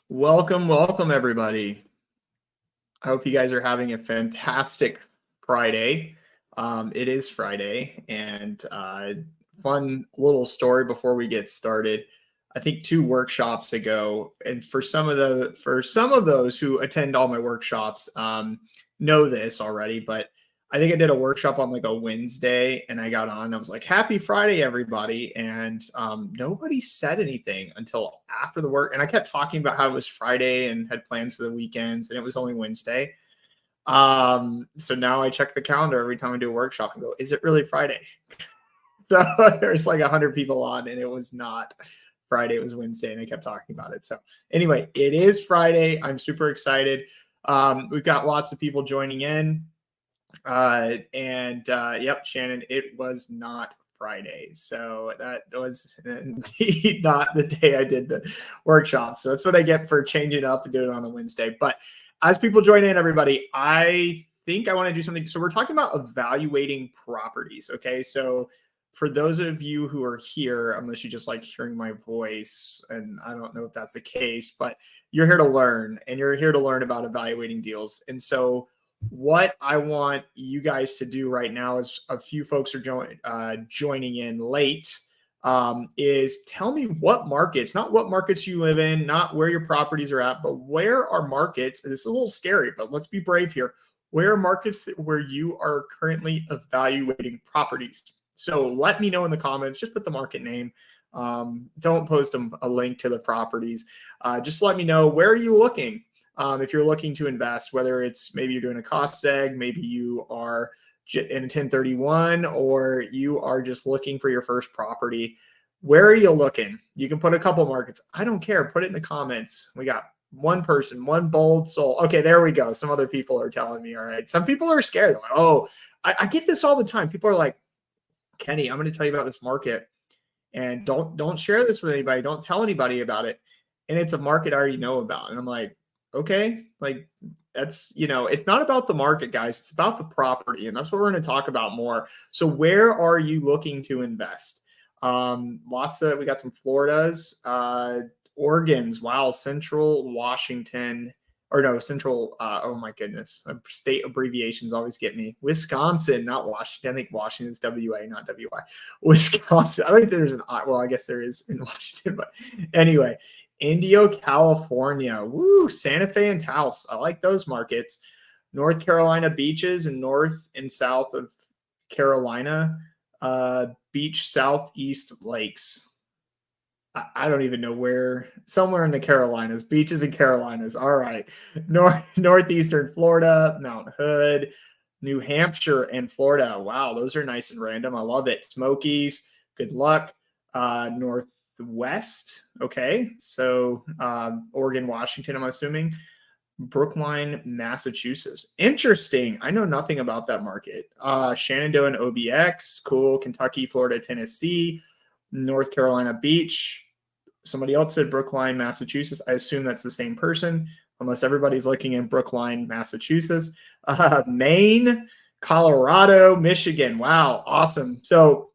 Welcome, everybody. I hope you guys are having a fantastic Friday. It is Friday, and fun little story before we get started. I think 2 workshops ago, and for some of those who attend all my workshops, know this already, but I think I did a workshop on like a Wednesday, and I got on. I was like, "Happy Friday, everybody!" And nobody said anything until after the work. And I kept talking about how it was Friday and had plans for the weekends, and it was only Wednesday. So now I check the calendar every time I do a workshop and go, "Is it really Friday?" So there's like 100 people on, and it was not Friday. It was Wednesday, and I kept talking about it. So anyway, it is Friday. I'm super excited. We've got lots of people joining in. Yep, Shannon, it was not Friday. So that was indeed not the day I did the workshop. So that's what I get for changing it up and doing it on a Wednesday. But as people join in, everybody, I think I want to do something. So we're talking about evaluating properties. Okay. So for those of you who are here, unless you just like hearing my voice, and I don't know if that's the case, but you're here to learn, and you're here to learn about evaluating deals. And so what I want you guys to do right now is a few folks are joining in late. Is tell me what markets, not what markets you live in, not where your properties are at, but where are markets, and this is a little scary, but let's be brave here. Where are markets where you are currently evaluating properties? So let me know in the comments, just put the market name. Don't post a link to the properties. Just let me know, where are you looking? If you're looking to invest, whether it's maybe you're doing a cost seg, maybe you are in a 1031, or you are just looking for your first property. Where are you looking? You can put a couple markets. I don't care. Put it in the comments. We got one person, one bold soul. Okay, there we go. Some other people are telling me, all right. Some people are scared. They're like, oh, I get this all the time. People are like, Kenny, I'm going to tell you about this market, and don't share this with anybody. Don't tell anybody about it. And it's a market I already know about. And I'm like, okay, like that's, it's not about the market, guys. It's about the property. And that's what we're going to talk about more. So where are you looking to invest? We got some Floridas, Oregon's, wow, Central Washington, or no, Central, oh my goodness, state abbreviations always get me. Wisconsin, not Washington. I think Washington's WA, not WI. Wisconsin. I think there's I guess there is in Washington, but anyway. Indio, California. Woo, Santa Fe and Taos. I like those markets. North Carolina beaches and north and south of Carolina. Beach southeast lakes. I don't even know where. Somewhere in the Carolinas. Beaches and Carolinas. All right. Northeastern Florida, Mount Hood, New Hampshire, and Florida. Wow, those are nice and random. I love it. Smokies. Good luck. Northwest. Okay. So Oregon, Washington, I'm assuming. Brookline, Massachusetts. Interesting. I know nothing about that market. Shenandoah and OBX. Cool. Kentucky, Florida, Tennessee, North Carolina Beach. Somebody else said Brookline, Massachusetts. I assume that's the same person, unless everybody's looking in Brookline, Massachusetts. Maine, Colorado, Michigan. Wow. Awesome. So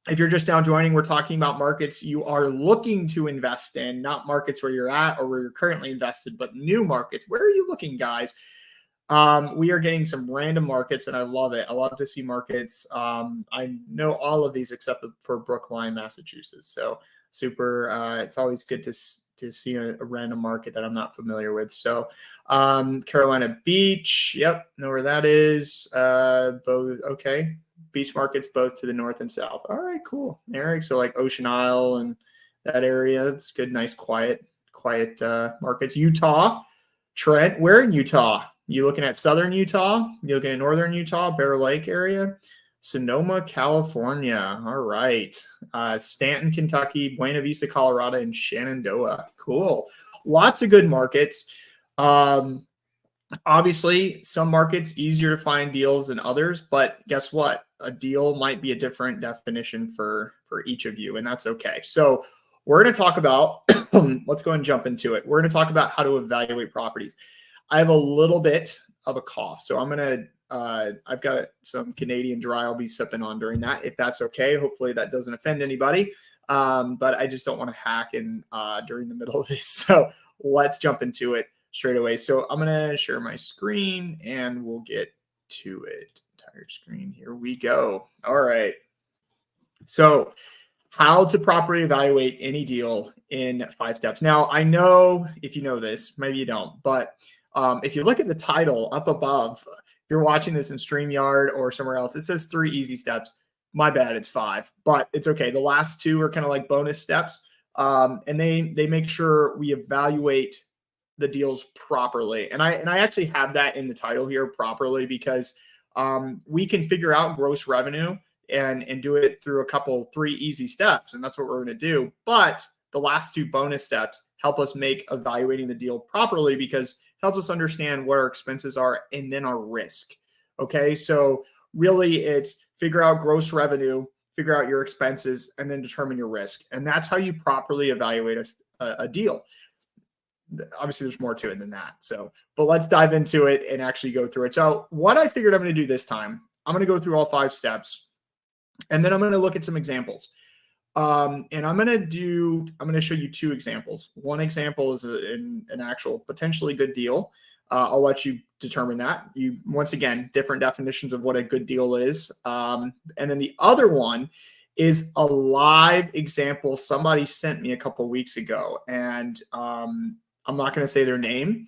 if you're just now joining, we're talking about markets you are looking to invest in, not markets where you're at or where you're currently invested, but new markets. Where are you looking, guys? We are getting some random markets, and I love it. I love to see markets. I know all of these except for Brookline, Massachusetts. So super. It's always good to see a random market that I'm not familiar with. So Carolina Beach. Yep, know where that is. Both okay. Beach markets both to the north and south. All right, cool, Eric. So like Ocean Isle and that area. It's good, nice, quiet markets. Utah, Trent. Where in Utah? You looking at southern Utah? You looking at northern Utah, Bear Lake area? Sonoma, California. All right. Stanton, Kentucky, Buena Vista, Colorado, and Shenandoah. Cool. Lots of good markets. Obviously, some markets easier to find deals than others, but guess what? A deal might be a different definition for each of you, and that's okay. So we're going to talk about, let's go and jump into it. We're going to talk about how to evaluate properties. I have a little bit of a cough, so I'm going to, I've got some Canadian Dry I'll be sipping on during that, if that's okay. Hopefully that doesn't offend anybody, but I just don't want to hack in during the middle of this. So let's jump into it straight away. So I'm going to share my screen and we'll get to it. Entire screen. Here we go. All right. So how to properly evaluate any deal in 5 steps. Now, I know if you know this, maybe you don't, but if you look at the title up above, if you're watching this in StreamYard or somewhere else, it says 3 easy steps. My bad, it's 5, but it's okay. The last 2 are kind of like bonus steps. And they make sure we evaluate the deals properly. And I actually have that in the title here, properly, because we can figure out gross revenue and do it through 3 easy steps. And that's what we're going to do. But the last 2 bonus steps help us make evaluating the deal properly, because it helps us understand what our expenses are and then our risk. Okay. So really it's figure out gross revenue, figure out your expenses, and then determine your risk. And that's how you properly evaluate a deal. Obviously there's more to it than that. So, but let's dive into it and actually go through it. So what I figured I'm going to do this time, I'm going to go through all 5 steps, and then I'm going to look at some examples. And I'm going to show you 2 examples. One example is an actual potentially good deal. I'll let you determine that. Once again, different definitions of what a good deal is. And then the other one is a live example somebody sent me a couple of weeks ago, and I'm not going to say their name.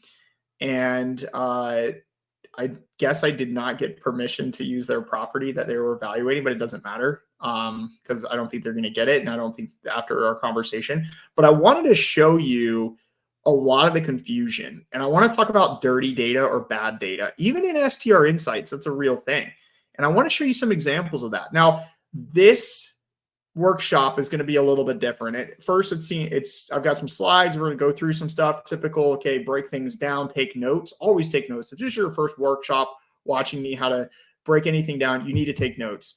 And I guess I did not get permission to use their property that they were evaluating, but it doesn't matter because I don't think they're going to get it. And I don't think after our conversation, but I wanted to show you a lot of the confusion. And I want to talk about dirty data or bad data. Even in STR Insights, that's a real thing. And I want to show you some examples of that. Now, this workshop is going to be a little bit different. At first, I've got some slides. We're going to go through some stuff. Typical, okay, break things down, take notes. Always take notes. If this is your first workshop watching me how to break anything down, you need to take notes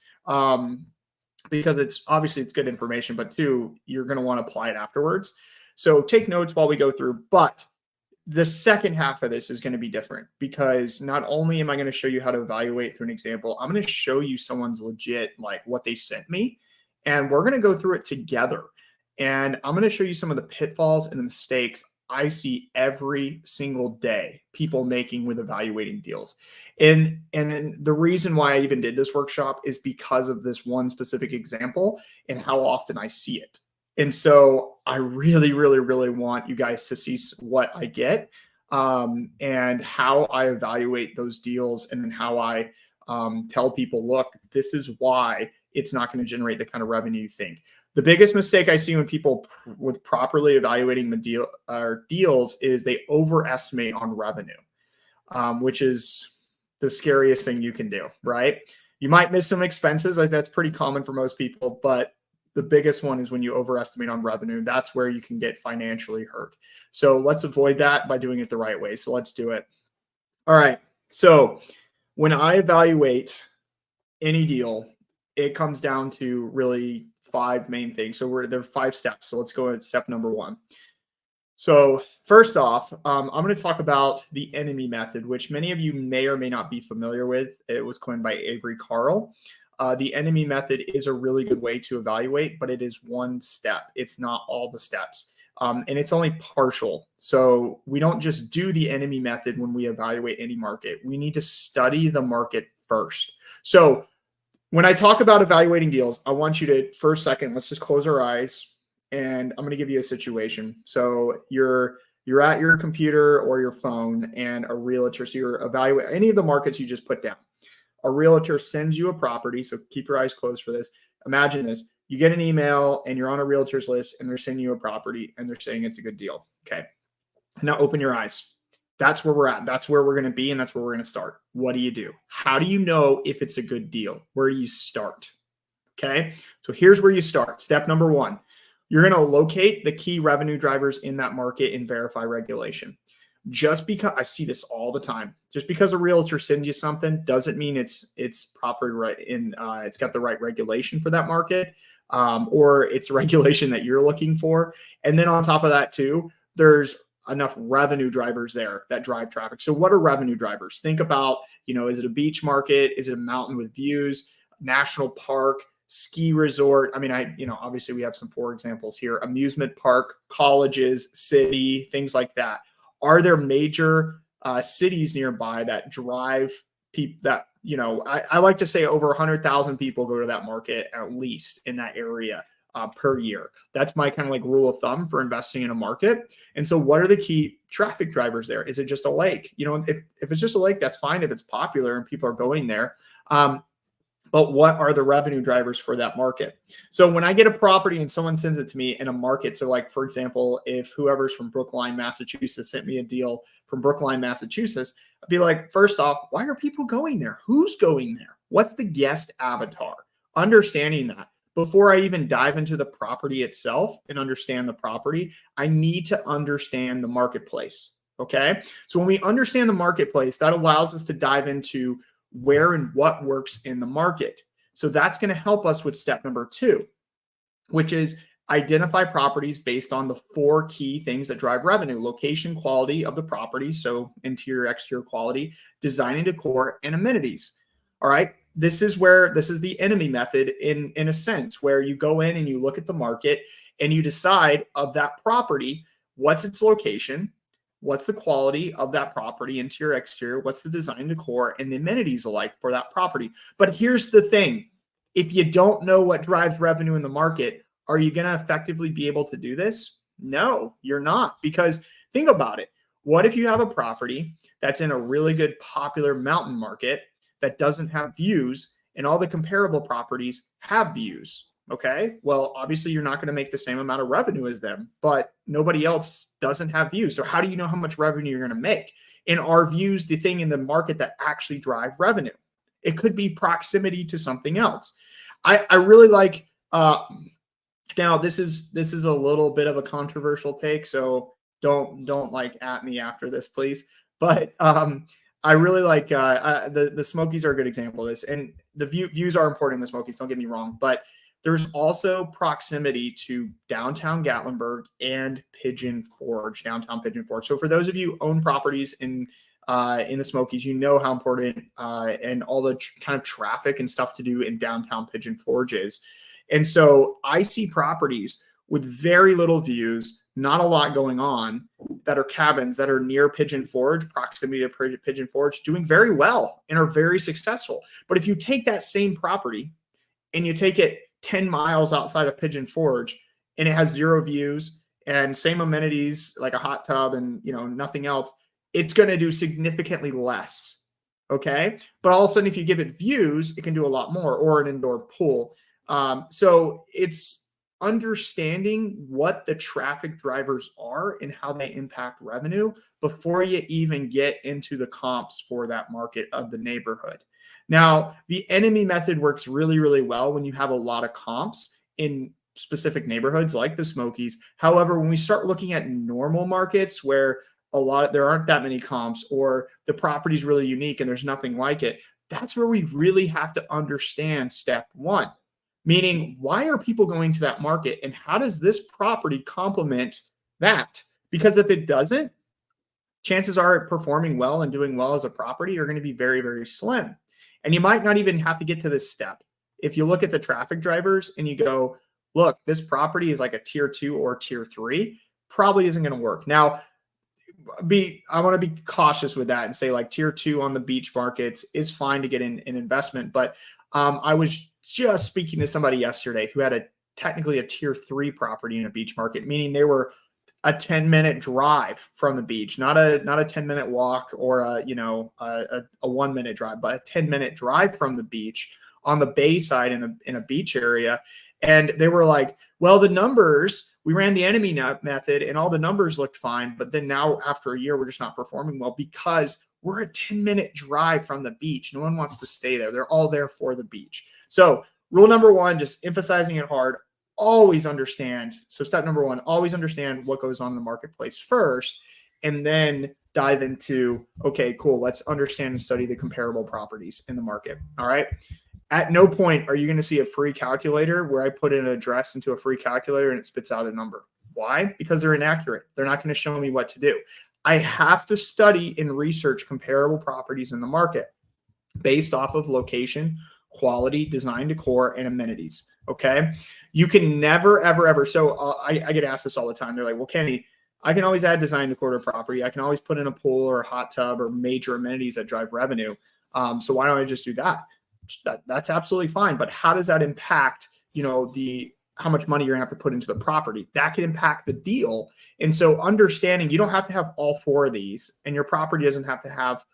because it's good information, but two, you're going to want to apply it afterwards. So take notes while we go through. But the second half of this is going to be different because not only am I going to show you how to evaluate through an example, I'm going to show you someone's legit, like what they sent me. And we're going to go through it together. And I'm going to show you some of the pitfalls and the mistakes I see every single day people making with evaluating deals. And the reason why I even did this workshop is because of this one specific example and how often I see it. And so I really, really, really want you guys to see what I get and how I evaluate those deals, and then how I tell people, look, this is why it's not going to generate the kind of revenue you think. The biggest mistake I see when people with properly evaluating the deals is they overestimate on revenue, which is the scariest thing you can do, right? You might miss some expenses. That's pretty common for most people, but the biggest one is when you overestimate on revenue. That's where you can get financially hurt. So let's avoid that by doing it the right way. So let's do it. All right. So when I evaluate any deal, it comes down to really 5 main things. So there are 5 steps. So let's go at step number 1. So first off, I'm going to talk about the enemy method, which many of you may or may not be familiar with. It was coined by Avery Carl. The enemy method is a really good way to evaluate, but it is one step. It's not all the steps. And it's only partial. So we don't just do the enemy method when we evaluate any market. We need to study the market first. So when I talk about evaluating deals, I want you to, for a second, let's just close our eyes, and I'm going to give you a situation. So you're at your computer or your phone, and a realtor, so you're evaluating any of the markets you just put down. A realtor sends you a property, so keep your eyes closed for this. Imagine this. You get an email, and you're on a realtor's list, and they're sending you a property, and they're saying it's a good deal. Okay. Now open your eyes. That's where we're at. That's where we're going to be, and that's where we're going to start. What do you do? How do you know if it's a good deal? Where do you start? Okay, so here's where you start. Step number 1. You're going to locate the key revenue drivers in that market and verify regulation. Just because I see this all the time, just because a realtor sends you something doesn't mean it's proper, right? It's got the right regulation for that market, or it's regulation that you're looking for. And then on top of that too, there's enough revenue drivers there that drive traffic. So what are revenue drivers? Think about, is it a beach market? Is it a mountain with views, national park, ski resort? I mean, obviously we have some 4 examples here: amusement park, colleges, city, things like that. Are there major cities nearby that drive people that, I like to say over 100,000 people go to that market at least in that area per year. That's my kind of like rule of thumb for investing in a market. And so what are the key traffic drivers there? Is it just a lake? If it's just a lake, that's fine if it's popular and people are going there. But what are the revenue drivers for that market? So when I get a property and someone sends it to me in a market, so like, for example, if whoever's from Brookline, Massachusetts sent me a deal from Brookline, Massachusetts, I'd be like, first off, why are people going there? Who's going there? What's the guest avatar? Understanding that. Before I even dive into the property itself and understand the property, I need to understand the marketplace. Okay. So when we understand the marketplace, that allows us to dive into where and what works in the market. So that's going to help us with step number 2, which is identify properties based on the 4 key things that drive revenue: location, quality of the property, so interior, exterior quality, design and decor, and amenities. All right. This is the enemy method in a sense, where you go in and you look at the market and you decide of that property, what's its location, what's the quality of that property, interior, exterior, what's the design decor, and the amenities alike for that property. But here's the thing. If you don't know what drives revenue in the market, are you going to effectively be able to do this? No, you're not. Because think about it. What if you have a property that's in a really good popular mountain market that doesn't have views, and all the comparable properties have views? Okay, well, obviously you're not going to make the same amount of revenue as them, but nobody else doesn't have views. So how do you know how much revenue you're going to make? And are views the thing in the market that actually drive revenue? It could be proximity to something else. I really like, now this is a little bit of a controversial take, so don't like at me after this, please. But I really like the Smokies are a good example of this, and the views are important in the Smokies. Don't get me wrong, but there's also proximity to downtown Gatlinburg and Pigeon Forge, downtown Pigeon Forge. So for those of you who own properties in the Smokies, you know how important and all the kind of traffic and stuff to do in downtown Pigeon Forge is. And so I see properties with very little views, not a lot going on, that are cabins that are near Pigeon Forge, proximity to Pigeon Forge, doing very well and are very successful. But if you take that same property and you take it 10 miles outside of Pigeon Forge and it has 0 views and same amenities like a hot tub and nothing else, it's going to do significantly less. Okay. But all of a sudden, if you give it views, it can do a lot more, or an indoor pool. So it's understanding what the traffic drivers are and how they impact revenue before you even get into the comps for that market of the neighborhood. Now, the enemy method works really, really well when you have a lot of comps in specific neighborhoods like the Smokies. However, when we start looking at normal markets where there aren't that many comps, or the property is really unique and there's nothing like it, that's where we really have to understand step one. Meaning, why are people going to that market, and how does this property complement that? Because if it doesn't, chances are it performing well and doing well as a property are going to be very, very slim. And you might not even have to get to this step. If you look at the traffic drivers and you go, look, this property is like a tier 2 or tier 3, probably isn't going to work. Now, I want to be cautious with that and say like tier 2 on the beach markets is fine to get in an investment. But I was just speaking to somebody yesterday who had technically a tier 3 property in a beach market, meaning they were a 10-minute drive from the beach, not a 10-minute walk or a 1-minute drive, but a 10-minute drive from the beach on the bay side in a beach area. And they were like, well, the numbers, we ran the enemy method and all the numbers looked fine. But then now after a year, we're just not performing well because we're a 10-minute drive from the beach. No one wants to stay there. They're all there for the beach. So rule number 1, just emphasizing it hard, always understand. So step number 1, always understand what goes on in the marketplace first, and then dive into, okay, cool, let's understand and study the comparable properties in the market. All right. At no point are you going to see a free calculator where I put in an address into a free calculator and it spits out a number. Why? Because they're inaccurate. They're not going to show me what to do. I have to study and research comparable properties in the market based off of location, quality, design, decor, and amenities. Okay. You can never, ever, ever. So I get asked this all the time. They're like, well, Kenny, I can always add design decor to property. I can always put in a pool or a hot tub or major amenities that drive revenue. So why don't I just do that? That's absolutely fine. But how does that impact, how much money you're gonna have to put into the property? That can impact the deal. And so understanding you don't have to have all 4 of these, and your property doesn't have to have,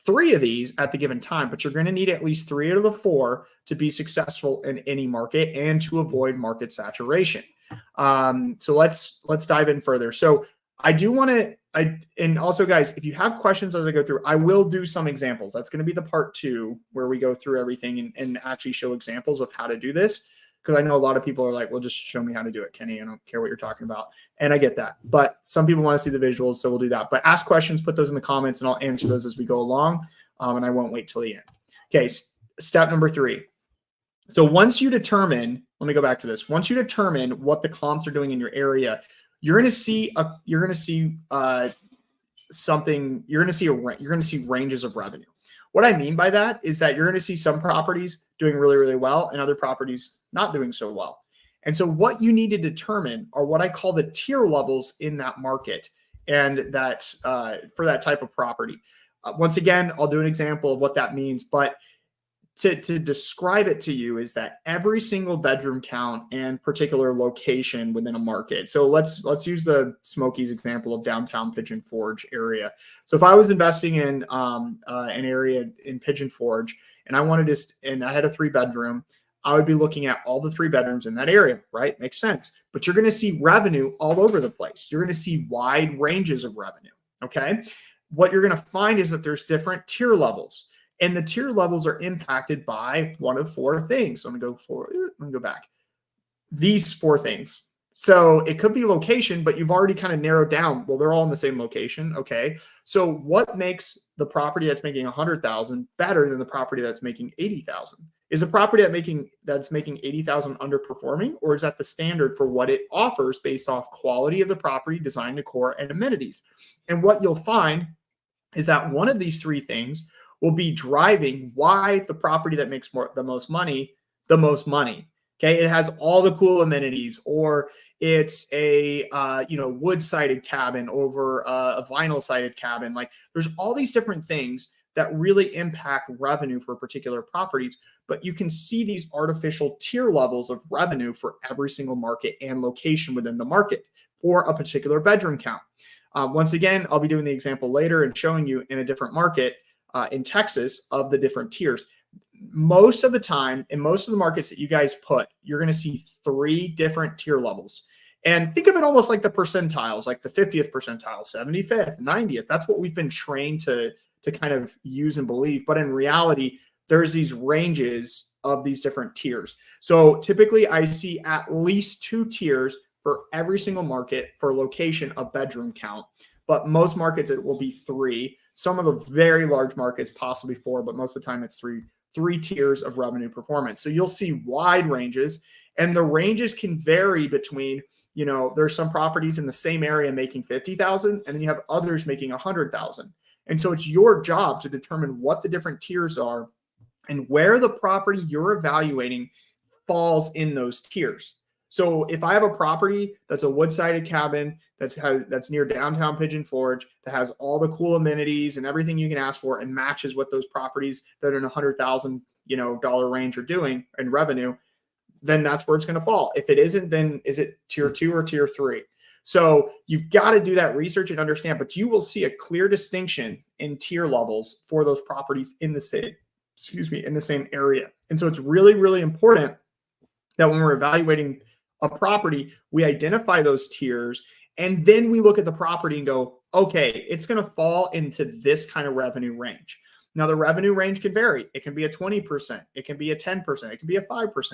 3 of these at the given time, but you're going to need at least 3 out of the 4 to be successful in any market and to avoid market saturation. So let's dive in further. So I do want to, and also guys, if you have questions as I go through, I will do some examples. That's going to be the part 2 where we go through everything and actually show examples of how to do this. Because I know a lot of people are like, well, just show me how to do it, Kenny. I don't care what you're talking about. And I get that. But some people want to see the visuals, so we'll do that. But ask questions, put those in the comments, and I'll answer those as we go along. And I won't wait till the end. Okay, step number 3. So once you determine, let me go back to this. Once you determine what the comps are doing in your area, you're going to see ranges of revenue. What I mean by that is that you're going to see some properties doing really, really well and other properties not doing so well. And so what you need to determine are what I call the tier levels in that market. and that for that type of property. Once again, I'll do an example of what that means, but to describe it to you is that every single bedroom count and particular location within a market. So let's use the Smokies example of downtown Pigeon Forge area. So if I was investing in an area in Pigeon Forge and I wanted to, and I had a 3-bedroom, I would be looking at all the 3 bedrooms in that area, right? Makes sense. But you're going to see revenue all over the place. You're going to see wide ranges of revenue. Okay. What you're going to find is that there's different tier levels. And the tier levels are impacted by one of 4 things. So I'm going to go back. These 4 things. So it could be location, but you've already kind of narrowed down. Well, they're all in the same location. Okay. So what makes the property that's making 100,000 better than the property that's making 80,000? Is the property that's making 80,000 underperforming, or is that the standard for what it offers based off quality of the property, design, decor, and amenities? And what you'll find is that one of these 3 things will be driving why the property that makes the most money. Okay, it has all the cool amenities, or it's a wood-sided cabin over a vinyl-sided cabin. Like, there's all these different things that really impact revenue for particular properties, but you can see these artificial tier levels of revenue for every single market and location within the market for a particular bedroom count. Once again, I'll be doing the example later and showing you in a different market in Texas of the different tiers. Most of the time, in most of the markets that you guys put, you're going to see 3 different tier levels. And think of it almost like the percentiles, like the 50th percentile, 75th, 90th. That's what we've been trained to kind of use and believe. But in reality, there's these ranges of these different tiers. So typically I see at least 2 tiers for every single market for location of bedroom count. But most markets, it will be 3. Some of the very large markets, possibly 4, but most of the time it's 3 tiers of revenue performance. So you'll see wide ranges, and the ranges can vary between, there's some properties in the same area making 50,000, and then you have others making 100,000. And so it's your job to determine what the different tiers are and where the property you're evaluating falls in those tiers. So if I have a property that's a wood-sided cabin that's near downtown Pigeon Forge, that has all the cool amenities and everything you can ask for, and matches what those properties that are in $100,000 range are doing in revenue, then that's where it's going to fall. If it isn't, then is it tier 2 or tier 3? So you've got to do that research and understand, but you will see a clear distinction in tier levels for those properties in the same area. And so it's really, really important that when we're evaluating a property, we identify those tiers, and then we look at the property and go, okay, it's going to fall into this kind of revenue range. Now, the revenue range can vary. It can be a 20%, it can be a 10%, it can be a 5%.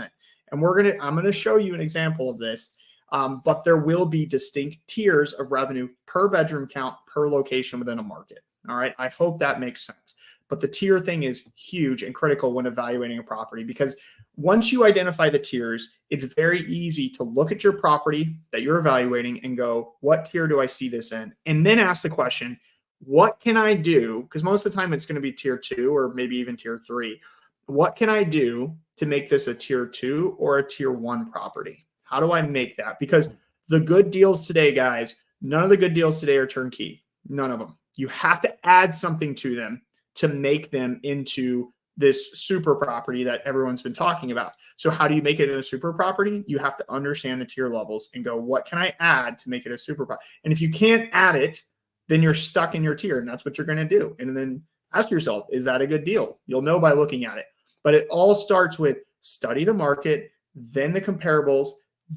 And I'm going to show you an example of this. But there will be distinct tiers of revenue per bedroom count, per location within a market. All right. I hope that makes sense. But the tier thing is huge and critical when evaluating a property, because once you identify the tiers, it's very easy to look at your property that you're evaluating and go, what tier do I see this in? And then ask the question, what can I do? Because most of the time it's going to be tier 2 or maybe even tier 3. What can I do to make this a tier 2 or a tier 1 property? How do I make that? Because the good deals today, guys, none of the good deals today are turnkey. None of them. You have to add something to them to make them into this super property that everyone's been talking about. So how do you make it in a super property? You have to understand the tier levels and go, what can I add to make it a super property? And if you can't add it, then you're stuck in your tier, and that's what you're going to do. And then ask yourself, is that a good deal? You'll know by looking at it. But it all starts with study the market, then the comparables,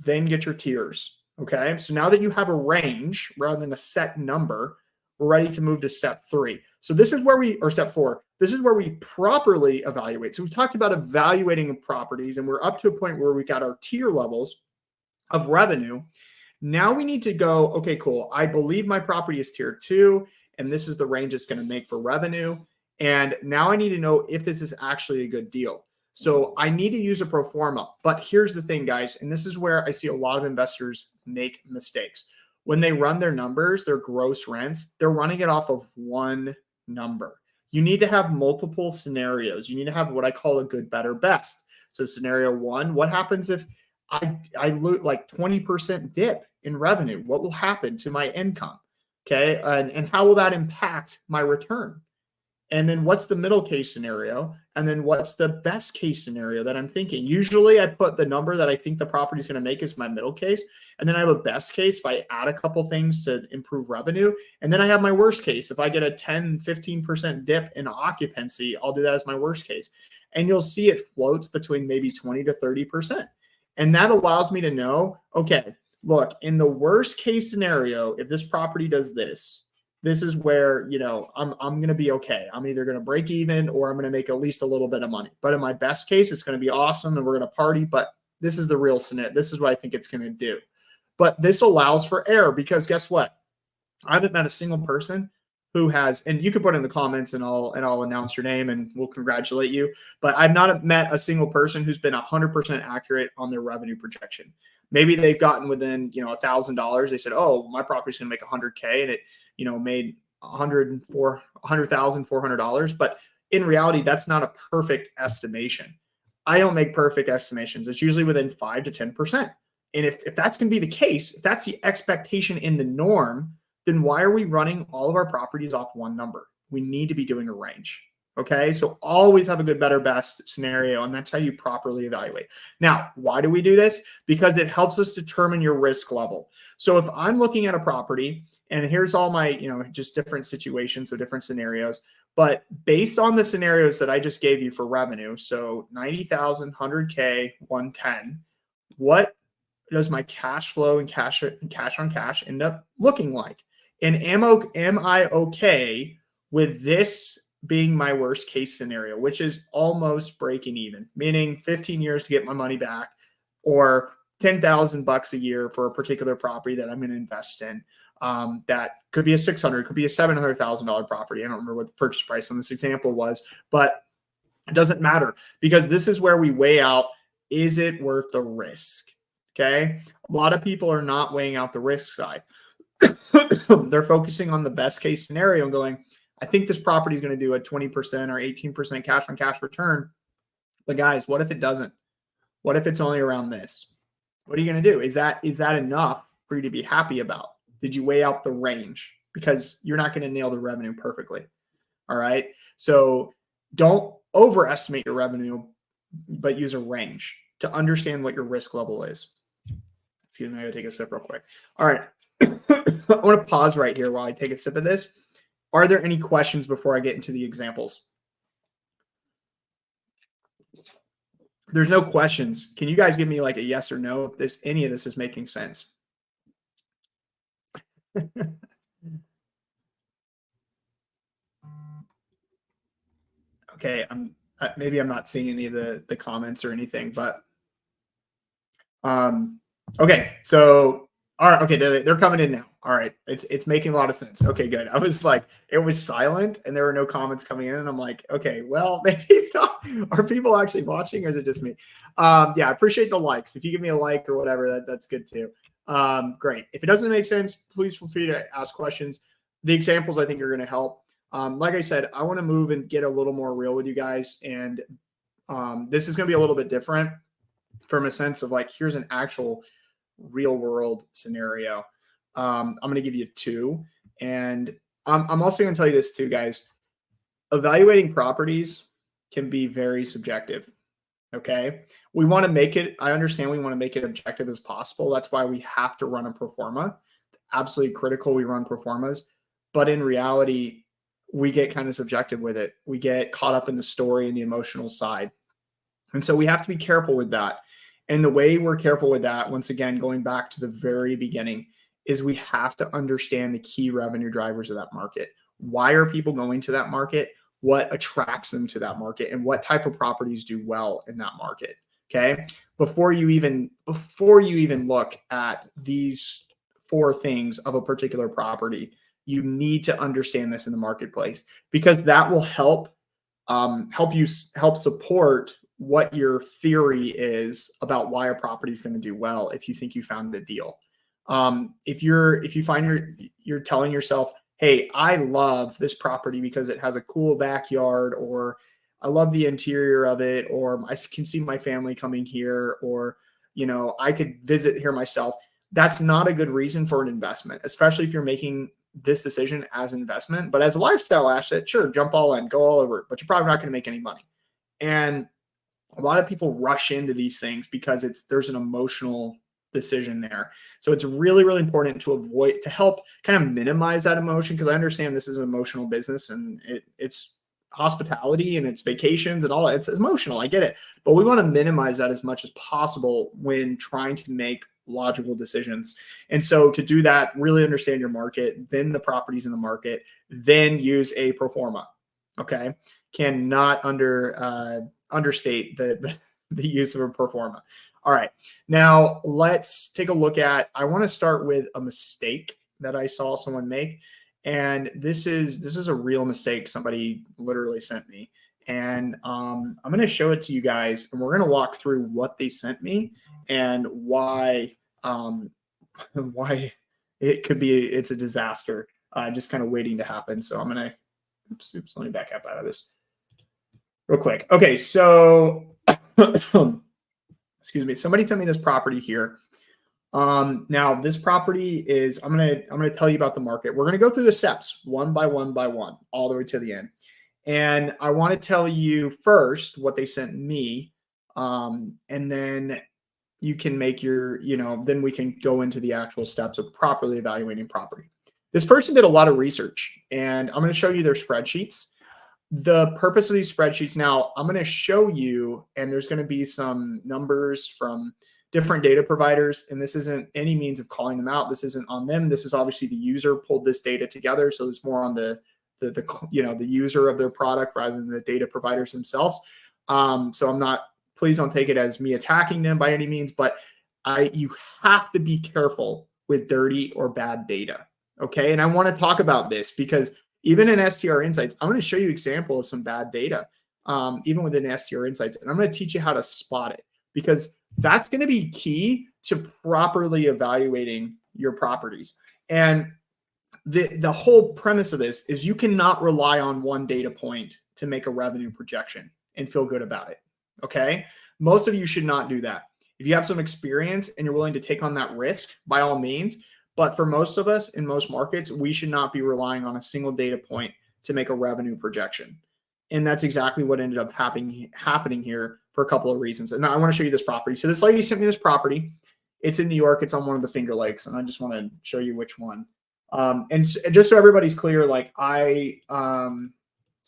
then get your tiers. Okay. So now that you have a range rather than a set number, we're ready to move to step 3. So this is where step 4, this is where we properly evaluate. So we talked about evaluating properties, and we're up to a point where we got our tier levels of revenue. Now we need to go, okay, cool. I believe my property is tier 2, and this is the range it's going to make for revenue. And now I need to know if this is actually a good deal. So I need to use a pro forma. But here's the thing, guys, and this is where I see a lot of investors make mistakes. When they run their numbers, their gross rents, they're running it off of one number. You need to have multiple scenarios. You need to have what I call a good, better, best. So scenario 1, what happens if I lose like 20% dip in revenue? What will happen to my income? Okay. And how will that impact my return? And then what's the middle case scenario? And then what's the best case scenario that I'm thinking? Usually I put the number that I think the property is going to make as my middle case. And then I have a best case if I add a couple things to improve revenue. And then I have my worst case. If I get a 10, 15% dip in occupancy, I'll do that as my worst case. And you'll see it floats between maybe 20 to 30%. And that allows me to know, okay, look, in the worst case scenario, if this property does this, this is where, I'm going to be okay. I'm either going to break even or I'm going to make at least a little bit of money. But in my best case, it's going to be awesome and we're going to party. But this is the real scenario. This is what I think it's going to do. But this allows for error because guess what? I haven't met a single person who has, and you can put in the comments and I'll announce your name and we'll congratulate you. But I've not met a single person who's been 100% accurate on their revenue projection. Maybe they've gotten within, $1,000. They said, oh, my property's going to make $100K and it, made $100,400. But in reality, that's not a perfect estimation. I don't make perfect estimations. It's usually within 5 to 10%. And if that's going to be the case, if that's the expectation in the norm, then why are we running all of our properties off one number? We need to be doing a range. Okay. So always have a good, better, best scenario. And that's how you properly evaluate. Now, why do we do this? Because it helps us determine your risk level. So if I'm looking at a property and here's all my, just different situations, so different scenarios, but based on the scenarios that I just gave you for revenue, so 90,000, 100K, 110, what does my cash flow and cash on cash end up looking like? And am I okay with this being my worst case scenario, which is almost breaking even, meaning 15 years to get my money back or $10,000 a year for a particular property that I'm going to invest in. That could be a $600,000, could be a $700,000 property. I don't remember what the purchase price on this example was, but it doesn't matter because this is where we weigh out, is it worth the risk? Okay. A lot of people are not weighing out the risk side. They're focusing on the best case scenario and going, I think this property is going to do a 20% or 18% cash on cash return. But guys, what if it doesn't? What if it's only around this? What are you going to do? Is that enough for you to be happy about? Did you weigh out the range? Because you're not going to nail the revenue perfectly. All right. So don't overestimate your revenue, but use a range to understand what your risk level is. Excuse me, I gotta take a sip real quick. All right. I want to pause right here while I take a sip of this. Are there any questions before I get into the examples? There's no questions. Can you guys give me like a yes or no if any of this is making sense? Okay, maybe I'm not seeing any of the comments or anything, but okay, so all right, okay, they're coming in now. All right, it's making a lot of sense. Okay, good. I was like, it was silent and there were no comments coming in, and I'm like, okay, well, maybe not. Are people actually watching or is it just me? Yeah, I appreciate the likes. If you give me a like or whatever, that's good too. Great. If it doesn't make sense, please feel free to ask questions. The examples I think are going to help. Like I said, I want to move and get a little more real with you guys, and this is going to be a little bit different from a sense of like, here's an actual real world scenario. I'm going to give you two. And I'm also going to tell you this too, guys. Evaluating properties can be very subjective. Okay. We want to make it, I understand we want to make it objective as possible. That's why we have to run a pro forma. It's absolutely critical we run pro formas. But in reality, we get kind of subjective with it. We get caught up in the story and the emotional side. And so we have to be careful with that. And the way we're careful with that, once again, going back to the very beginning, is we have to understand the key revenue drivers of that market. Why are people going to that market? What attracts them to that market? And what type of properties do well in that market? Okay. Before you even look at these four things of a particular property, you need to understand this in the marketplace, because that will help support what your theory is about why a property is going to do well if you think you found a deal. If you find you're telling yourself, hey, I love this property because it has a cool backyard, or I love the interior of it, or I can see my family coming here, or, I could visit here myself. That's not a good reason for an investment, especially if you're making this decision as an investment, but as a lifestyle asset, sure, jump all in, go all over it, but you're probably not going to make any money. And a lot of people rush into these things because there's an emotional decision there. So it's really, really important to help kind of minimize that emotion, because I understand this is an emotional business and it's hospitality and it's vacations and all that. It's emotional. I get it. But we want to minimize that as much as possible when trying to make logical decisions. And so to do that, really understand your market, then the properties in the market, then use a pro forma. Okay. Cannot understate the use of a pro forma. All right. Now let's take a look at, I want to start with a mistake that I saw someone make. And this is a real mistake somebody literally sent me. And I'm going to show it to you guys, and we're going to walk through what they sent me and why it's a disaster, just kind of waiting to happen. So I'm going to, let me back up out of this real quick. Okay, so excuse me. Somebody sent me this property here. Now this property is, I'm gonna tell you about the market. We're gonna go through the steps one by one by one, all the way to the end. And I want to tell you first what they sent me, and then you can make your, then we can go into the actual steps of properly evaluating property. This person did a lot of research, and I'm going to show you their spreadsheets. The purpose of these spreadsheets, now I'm going to show you, and there's going to be some numbers from different data providers, and this isn't any means of calling them out. This isn't on them. This is obviously the user pulled this data together, so it's more on the user of their product rather than the data providers themselves. So I'm not, please don't take it as me attacking them by any means, but you have to be careful with dirty or bad data. Okay, and I want to talk about this because even in STR Insights, I'm going to show you an example of some bad data, even within STR Insights, and I'm going to teach you how to spot it, because that's going to be key to properly evaluating your properties. And the whole premise of this is you cannot rely on one data point to make a revenue projection and feel good about it. Okay, most of you should not do that. If you have some experience and you're willing to take on that risk, by all means. But for most of us in most markets, we should not be relying on a single data point to make a revenue projection. And that's exactly what ended up happening here for a couple of reasons. And now I want to show you this property. So this lady sent me this property. It's in New York. It's on one of the Finger Lakes. And I just want to show you which one. And just so everybody's clear, like so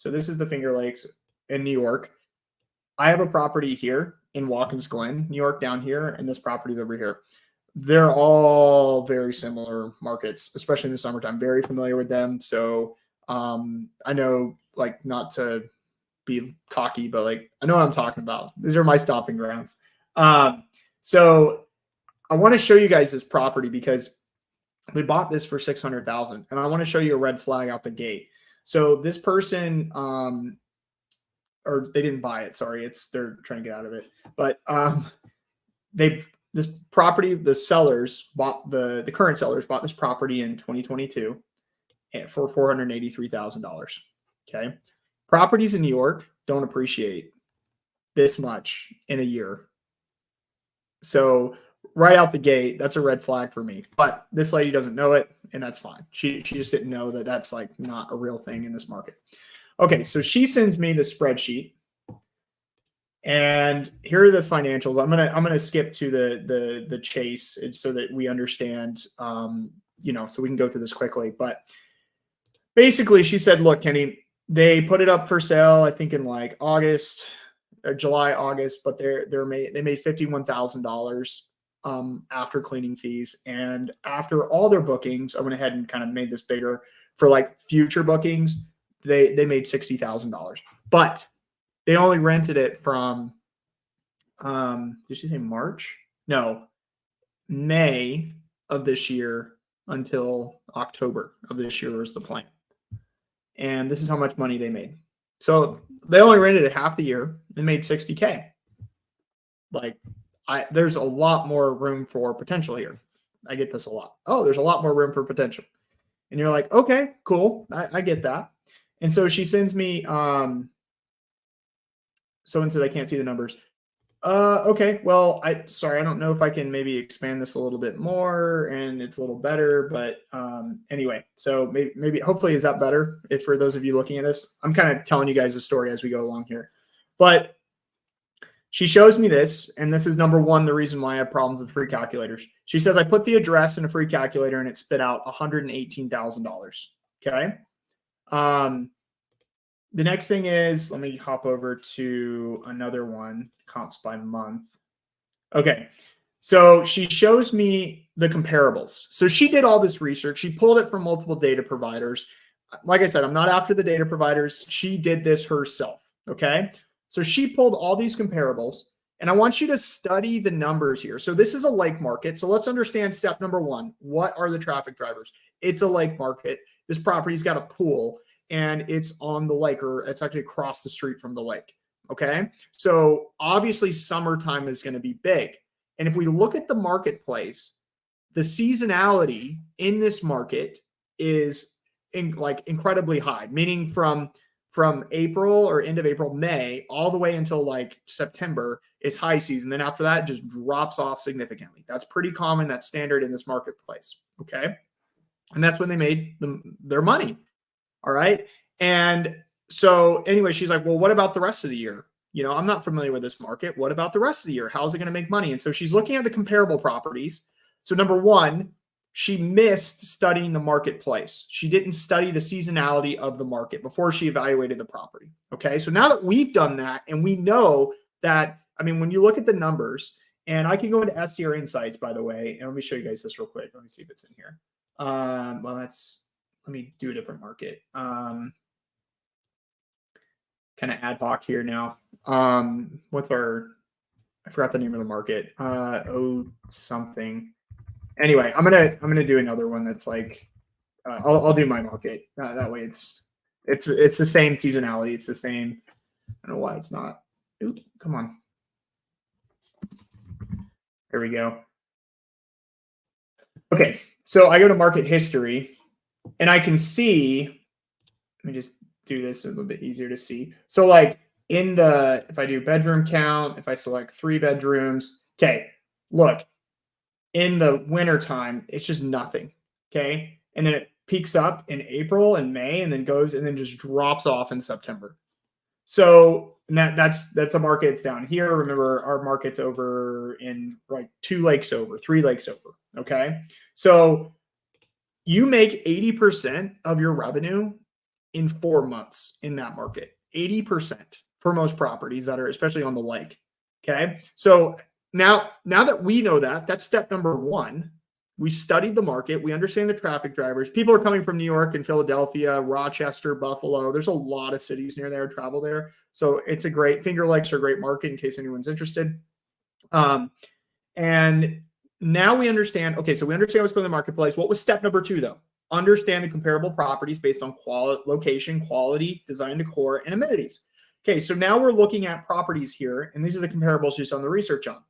this is the Finger Lakes in New York. I have a property here in Watkins Glen, New York, down here, and this property over here. They're all very similar markets, especially in the summertime. Very familiar with them. So I know, like, not to be cocky, but like, I know what I'm talking about. These are my stomping grounds. So I want to show you guys this property because we bought this for $600,000, and I want to show you a red flag out the gate. So this person, or they didn't buy it. Sorry, they're trying to get out of it. But this property, the sellers bought the current sellers bought this property in 2022 for $483,000. Okay, properties in New York don't appreciate this much in a year. So right out the gate, that's a red flag for me. But this lady doesn't know it, and that's fine. She just didn't know that that's like not a real thing in this market. Okay, so she sends me the spreadsheet, and here are the financials. I'm gonna skip to the chase so that we understand, so we can go through this quickly. But basically, she said, "Look, Kenny, they put it up for sale, I think in like August or July, August, but they made $51,000 after cleaning fees, and after all their bookings, I went ahead and kind of made this bigger for like future bookings. They made $60,000, but they only rented it from, did she say March? No, May of this year until October of this year was the plan. And this is how much money they made. So they only rented it half the year and made $60K. Like, there's a lot more room for potential here. I get this a lot. Oh, there's a lot more room for potential. And you're like, okay, cool. I get that. And so she sends me, someone said I can't see the numbers. Okay. Well, sorry, I don't know if I can maybe expand this a little bit more and it's a little better, but anyway, so maybe hopefully is that better if for those of you looking at this. I'm kind of telling you guys the story as we go along here. But she shows me this, and this is number one, the reason why I have problems with free calculators. She says I put the address in a free calculator and it spit out $118,000. Okay. The next thing is, let me hop over to another one, comps by month. Okay. So she shows me the comparables. So she did all this research. She pulled it from multiple data providers. Like I said, I'm not after the data providers. She did this herself. Okay. So she pulled all these comparables, and I want you to study the numbers here. So this is a lake market. So let's understand step number one. What are the traffic drivers? It's a lake market. This property's got a pool, and it's on the lake, or it's actually across the street from the lake. Okay. So obviously summertime is going to be big. And if we look at the marketplace, the seasonality in this market is incredibly high, meaning from April or end of April, May, all the way until like September is high season. Then after that, it just drops off significantly. That's pretty common. That's standard in this marketplace. Okay. And that's when they made their money. All right. And so anyway, she's like, well, what about the rest of the year? You know, I'm not familiar with this market. What about the rest of the year? How's it going to make money? And so she's looking at the comparable properties. So number one, she missed studying the marketplace. She didn't study the seasonality of the market before she evaluated the property. Okay. So now that we've done that and we know that, I mean, when you look at the numbers, and I can go into STR Insights, by the way, and let me show you guys this real quick. Let me see if it's in here. Well, let me do a different market. Kind of ad hoc here now. What's our, I forgot the name of the market. Something. Anyway, I'm gonna do another one that's like, I'll do my market. That way it's the same seasonality. It's the same. I don't know why it's not. Oop, come on. There we go. Okay, so I go to market history, and I can see. Let me just do this a little bit easier to see. So like if I do bedroom count, if I select 3 bedrooms, okay, look, in the wintertime, it's just nothing. Okay. And then it peaks up in April and May and then goes and then just drops off in September. So that's a market. It's down here. Remember, our market's over in like 2 lakes over, 3 lakes over. Okay. So you make 80% of your revenue in 4 months in that market, 80% for most properties that are especially on the lake. Okay. So now that we know that's step number one. We studied the market. We understand the traffic drivers. People are coming from New York and Philadelphia, Rochester, Buffalo. There's a lot of cities near there, travel there. So it's a great, Finger Lakes are a great market in case anyone's interested. And now we understand, okay, so we understand what's going on in the marketplace. What was step number 2 though? Understand the comparable properties based on location, quality, design decor, and amenities. Okay, so now we're looking at properties here, and these are the comparables she's done the research on.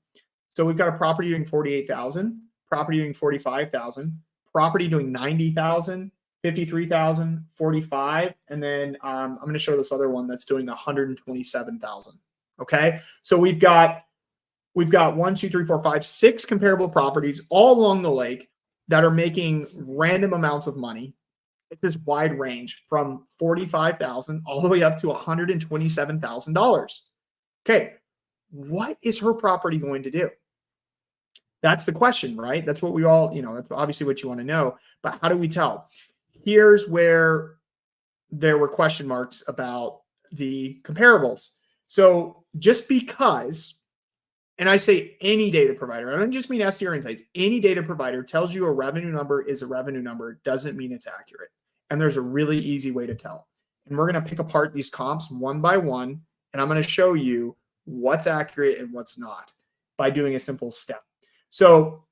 So we've got a property doing 48,000, property doing 45,000, property doing 90,000, 53,000, 45, and then I'm going to show this other one that's doing 127,000. Okay, so we've got 1, 2, 3, 4, 5, 6 comparable properties all along the lake that are making random amounts of money. It's this wide range from 45,000 all the way up to $127,000. Okay, what is her property going to do? That's the question, right? That's what we all, that's obviously what you want to know. But how do we tell? Here's where there were question marks about the comparables. So just because, and I say any data provider, I don't just mean STR Insights, any data provider tells you a revenue number is a revenue number doesn't mean it's accurate. And there's a really easy way to tell. And we're going to pick apart these comps one by one, and I'm going to show you what's accurate and what's not by doing a simple step. So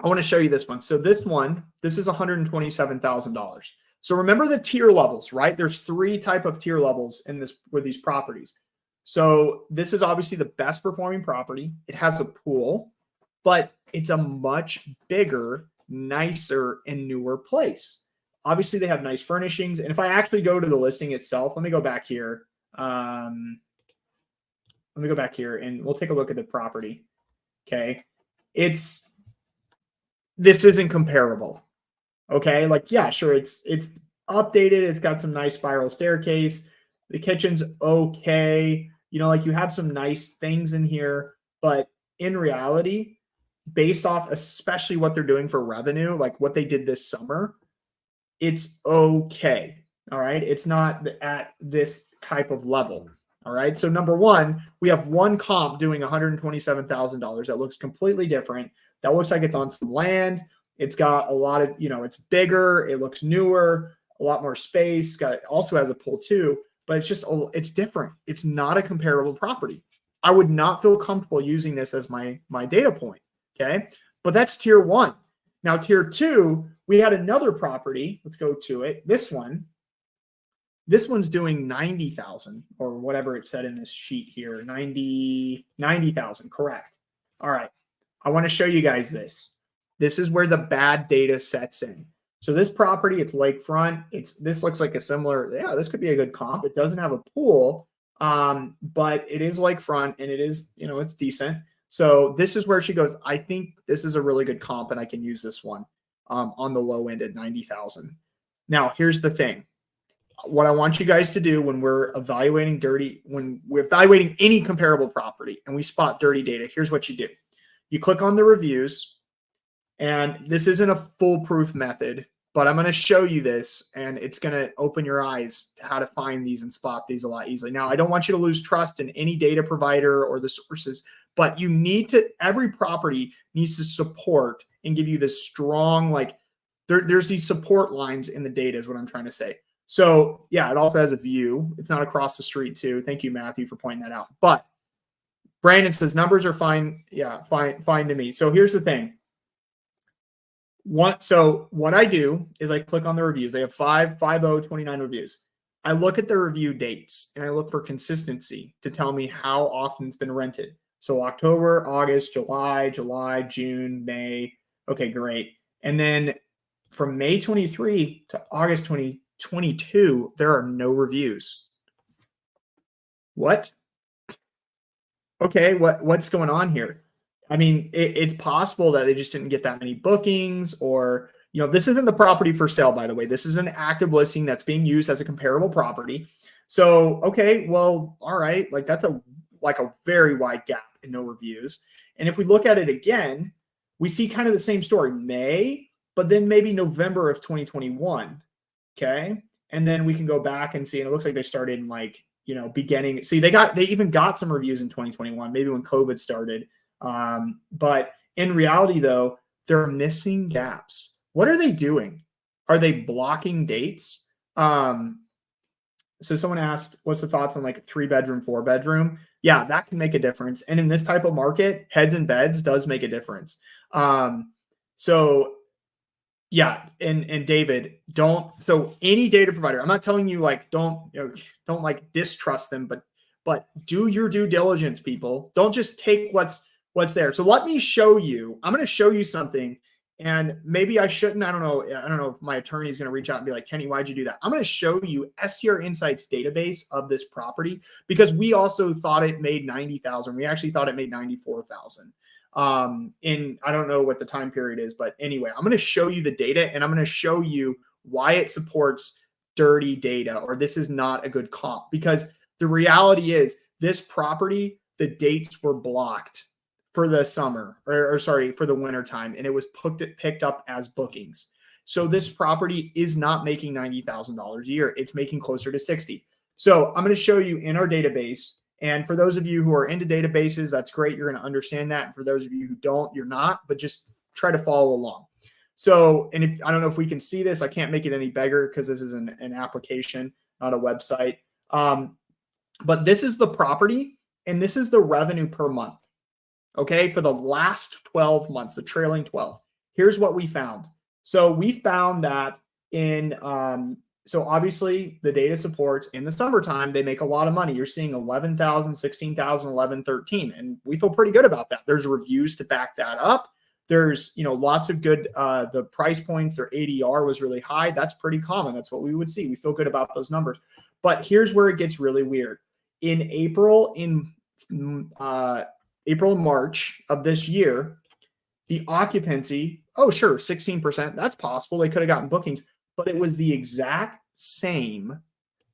I want to show you this one. So this is $127,000. So remember the tier levels, right? There's 3 type of tier levels in this with these properties. So this is obviously the best performing property. It has a pool, but it's a much bigger, nicer, and newer place. Obviously, they have nice furnishings. And if I actually go to the listing itself, let me go back here. let me go back here and we'll take a look at the property. Okay. This isn't comparable. Okay. Like, yeah, sure. It's updated. It's got some nice spiral staircase. The kitchen's okay. You know, like you have some nice things in here, but in reality, based off especially what they're doing for revenue, like what they did this summer, it's okay. All right. It's not at this type of level. All right. So number one, we have one comp doing $127,000 that looks completely different. That looks like it's on some land. It's got a lot of, you know, it's bigger. It looks newer, a lot more space. It also has a pool too, but it's different. It's not a comparable property. I would not feel comfortable using this as my data point. Okay. But that's tier one. Now, tier two, we had another property. Let's go to it. This one's doing 90,000 or whatever it said in this sheet here. 90,000, correct. All right. I want to show you guys this. This is where the bad data sets in. So this property, it's lakefront. This looks like a similar, yeah, this could be a good comp. It doesn't have a pool, but it is lakefront and it is, you know, it's decent. So this is where she goes, I think this is a really good comp and I can use this one on the low end at 90,000. Now, here's the thing. What I want you guys to do when we're evaluating any comparable property and we spot dirty data, here's what you do. You click on the reviews, and this isn't a foolproof method, but I'm going to show you this, and it's going to open your eyes to how to find these and spot these a lot easily. Now, I don't want you to lose trust in any data provider or the sources, but you need to, every property needs to support and give you this strong, like there's these support lines in the data is what I'm trying to say. So yeah, it also has a view. It's not across the street too. Thank you, Matthew, for pointing that out. But Brandon says numbers are fine. Yeah, fine to me. So here's the thing. So what I do is I click on the reviews. They have 29 reviews. I look at the review dates and I look for consistency to tell me how often it's been rented. So October, August, July, June, May. Okay, great. And then from May 23 to August 2022, there are no reviews. What? Okay, what's going on here? I mean, it's possible that they just didn't get that many bookings, or, you know, this isn't the property for sale, by the way. This is an active listing that's being used as a comparable property. So, okay, well, all right, like that's a very wide gap in no reviews. And if we look at it again, we see kind of the same story, May, but then maybe November of 2021. Okay. And then we can go back and see, and it looks like they started in like, you know, beginning. See, they even got some reviews in 2021, maybe when COVID started. But in reality, though, they're missing gaps. What are they doing? Are they blocking dates? So someone asked, what's the thoughts on like a 3-bedroom, 4-bedroom? Yeah, that can make a difference. And in this type of market, heads and beds does make a difference. So yeah, and David, so any data provider, I'm not telling you like don't like distrust them, but do your due diligence, people. Don't just take what's there. So let me show you. I'm going to show you something, and maybe I shouldn't. I don't know if my attorney is going to reach out and be like, Kenny, why'd you do that? I'm going to show you STR Insights database of this property, because we also thought it made 90,000. We actually thought it made 94,000. I don't know what the time period is, but anyway, I'm going to show you the data, and I'm going to show you why it supports dirty data, or this is not a good comp, because the reality is this property, the dates were blocked for the summer or sorry, for the winter time. And it was picked up as bookings. So this property is not making $90,000 a year. It's making closer to 60. So I'm going to show you in our database. And for those of you who are into databases, that's great. You're going to understand that. And for those of you who don't, you're not, but just try to follow along. So, and if I don't know if we can see this, I can't make it any bigger because this is an application, not a website. But this is the property, and this is the revenue per month. Okay, for the last 12 months, the trailing 12. Here's what we found. So we found that so obviously the data supports in the summertime, they make a lot of money. You're seeing 11,000, 16,000, 11, 13. And we feel pretty good about that. There's reviews to back that up. There's, you know, lots of good, the price points, their ADR was really high. That's pretty common. That's what we would see. We feel good about those numbers. But here's where it gets really weird. In April, in April, March of this year, the occupancy, oh, sure, 16%. That's possible. They could have gotten bookings, but it was the exact same.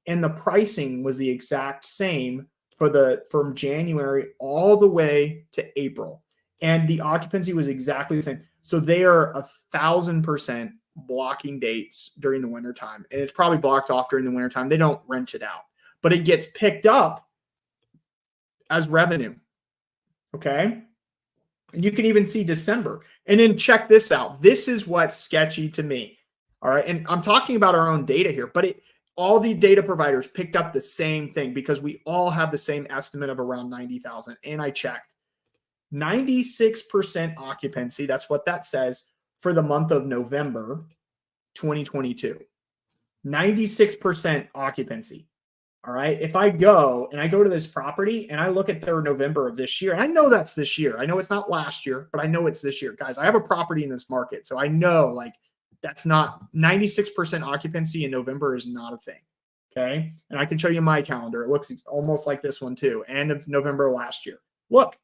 And the pricing was the exact same from January all the way to April. And the occupancy was exactly the same. So they are 1,000% blocking dates during the wintertime. And it's probably blocked off during the wintertime. They don't rent it out, but it gets picked up as revenue. Okay. And you can even see December. And then check this out. This is what's sketchy to me. All right. And I'm talking about our own data here, but all the data providers picked up the same thing because we all have the same estimate of around 90,000. And I checked 96% occupancy. That's what that says for the month of November 2022. 96% occupancy. All right. If I go to this property and I look at their November of this year, I know that's this year. I know it's not last year, but I know it's this year. Guys, I have a property in this market. So I know like that's not 96% occupancy in November is not a thing. Okay. And I can show you my calendar. It looks almost like this one too. End of November last year. Look,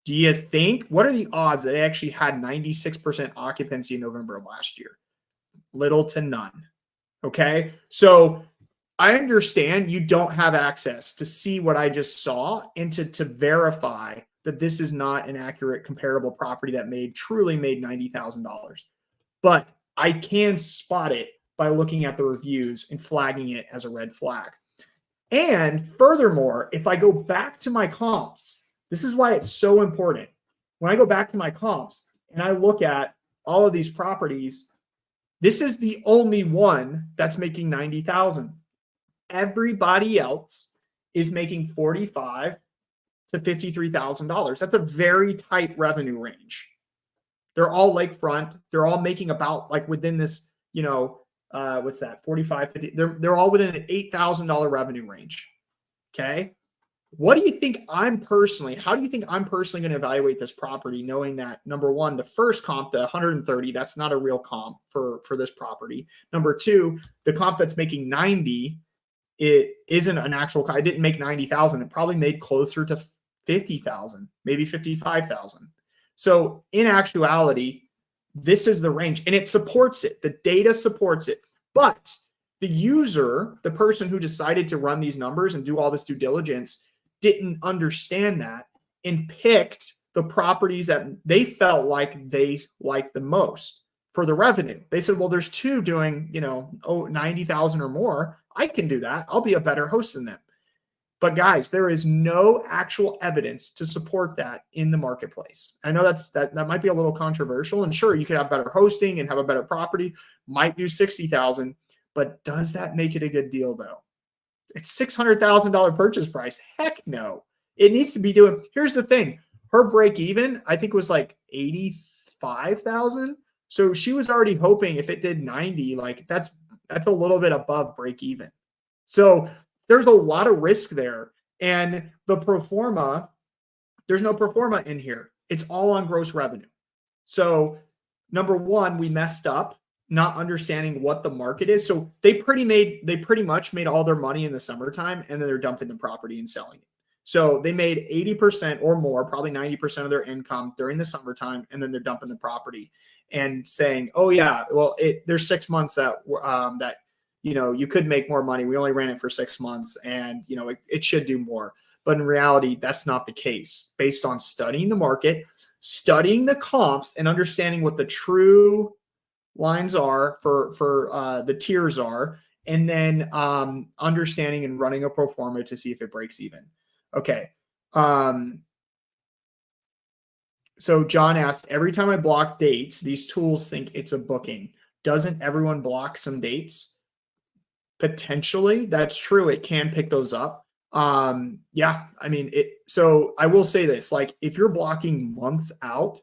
do you think, what are the odds that they actually had 96% occupancy in November of last year? Little to none. Okay. So I understand you don't have access to see what I just saw and to verify that this is not an accurate comparable property that truly made $90,000. But I can spot it by looking at the reviews and flagging it as a red flag. And furthermore, if I go back to my comps, this is why it's so important. When I go back to my comps and I look at all of these properties, this is the only one that's making $90,000. Everybody else is making $45,000 to $53,000. That's a very tight revenue range. They're all lakefront. They're all making about like within this, what's that? 45, 50. They're all within an $8,000 revenue range. Okay. How do you think I'm personally going to evaluate this property knowing that number one, the first comp, the 130, that's not a real comp for this property. Number two, the comp that's making 90, it isn't an actual, I didn't make 90,000. It probably made closer to 50,000, maybe 55,000. So in actuality, this is the range and it supports it. The data supports it, but the user, the person who decided to run these numbers and do all this due diligence didn't understand that and picked the properties that they felt like they liked the most for the revenue. They said, well, there's two doing, 90,000 or more. I can do that. I'll be a better host than them. But guys, there is no actual evidence to support that in the marketplace. I know that might be a little controversial, and sure, you could have better hosting and have a better property, might do 60,000, but does that make it a good deal though? It's $600,000 purchase price. Heck no. It needs to be doing, here's the thing. Her break even, I think was like 85,000. So she was already hoping if it did 90, like that's a little bit above break even. So there's a lot of risk there. And the pro forma, there's no pro forma in here. It's all on gross revenue. So number one, we messed up not understanding what the market is. So they pretty much made all their money in the summertime and then they're dumping the property and selling it. So they made 80% or more, probably 90% of their income during the summertime, and then they're dumping the property and saying, "Oh yeah, well, there's 6 months that you could make more money. We only ran it for 6 months, and it should do more." But in reality, that's not the case. Based on studying the market, studying the comps, and understanding what the true lines are for the tiers are, and then understanding and running a pro forma to see if it breaks even. Okay. So John asked, every time I block dates, these tools think it's a booking. Doesn't everyone block some dates? Potentially, that's true. It can pick those up. Yeah, I mean, so I will say this, like if you're blocking months out,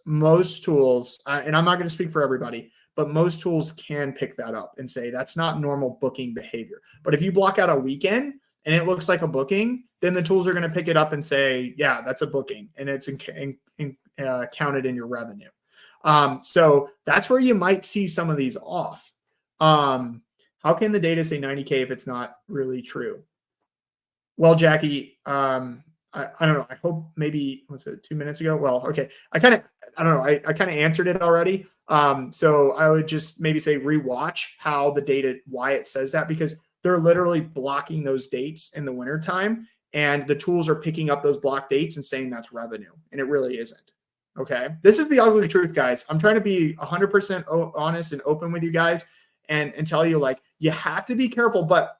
most tools, and I'm not going to speak for everybody, but most tools can pick that up and say that's not normal booking behavior. But if you block out a weekend and it looks like a booking, then the tools are going to pick it up and say, yeah, that's a booking, and it's counted in your revenue. So that's where you might see some of these off. How can the data say 90K if it's not really true? Well, Jackie, I don't know. I hope maybe, was it 2 minutes ago? Well, okay. I don't know. I kind of answered it already. So I would just maybe say rewatch how the data, why it says that, because they're literally blocking those dates in the wintertime, and the tools are picking up those block dates and saying that's revenue, and it really isn't. Okay. This is the ugly truth, guys. I'm trying to be 100% honest and open with you guys and tell you, like, you have to be careful, but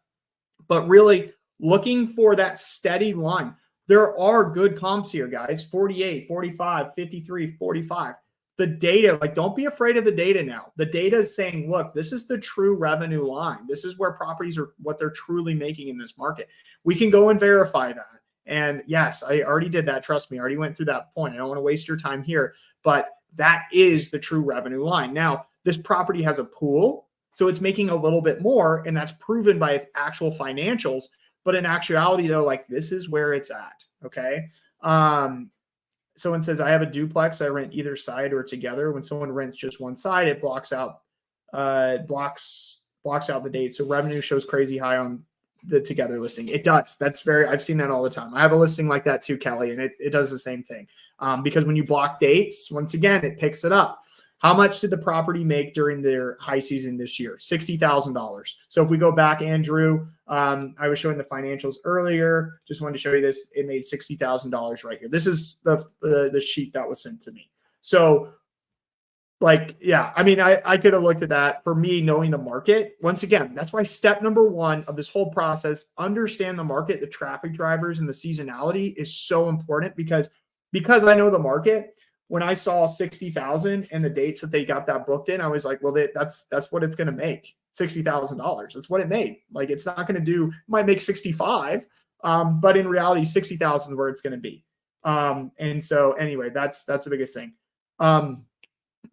really looking for that steady line. There are good comps here, guys. 48, 45, 53, 45. The data, like, don't be afraid of the data now. The data is saying, look, this is the true revenue line. This is where properties are, what they're truly making in this market. We can go and verify that. And yes, I already did that. Trust me, I already went through that point. I don't want to waste your time here, but that is the true revenue line. Now, this property has a pool, so it's making a little bit more, and that's proven by its actual financials. But in actuality, though, like, this is where it's at. Okay. Someone says, I have a duplex. I rent either side or together. When someone rents just one side, it blocks out the date. So revenue shows crazy high on the together listing. It does. I've seen that all the time. I have a listing like that too, Kelly, and it does the same thing. Because when you block dates, once again, it picks it up. How much did the property make during their high season this year? $60,000. So if we go back, Andrew, I was showing the financials earlier. Just wanted to show you this. It made $60,000 right here. This is the sheet that was sent to me. So, like, yeah, I mean, I could have looked at that. For me, knowing the market, once again, that's why step number one of this whole process, understand the market, the traffic drivers, and the seasonality is so important, because I know the market. When I saw 60,000 and the dates that they got that booked in, I was like, well, that's what it's going to make. $60,000. That's what it made. Like, it's not going to do, might make 65. But in reality, 60,000 is where it's going to be. And so anyway, that's the biggest thing.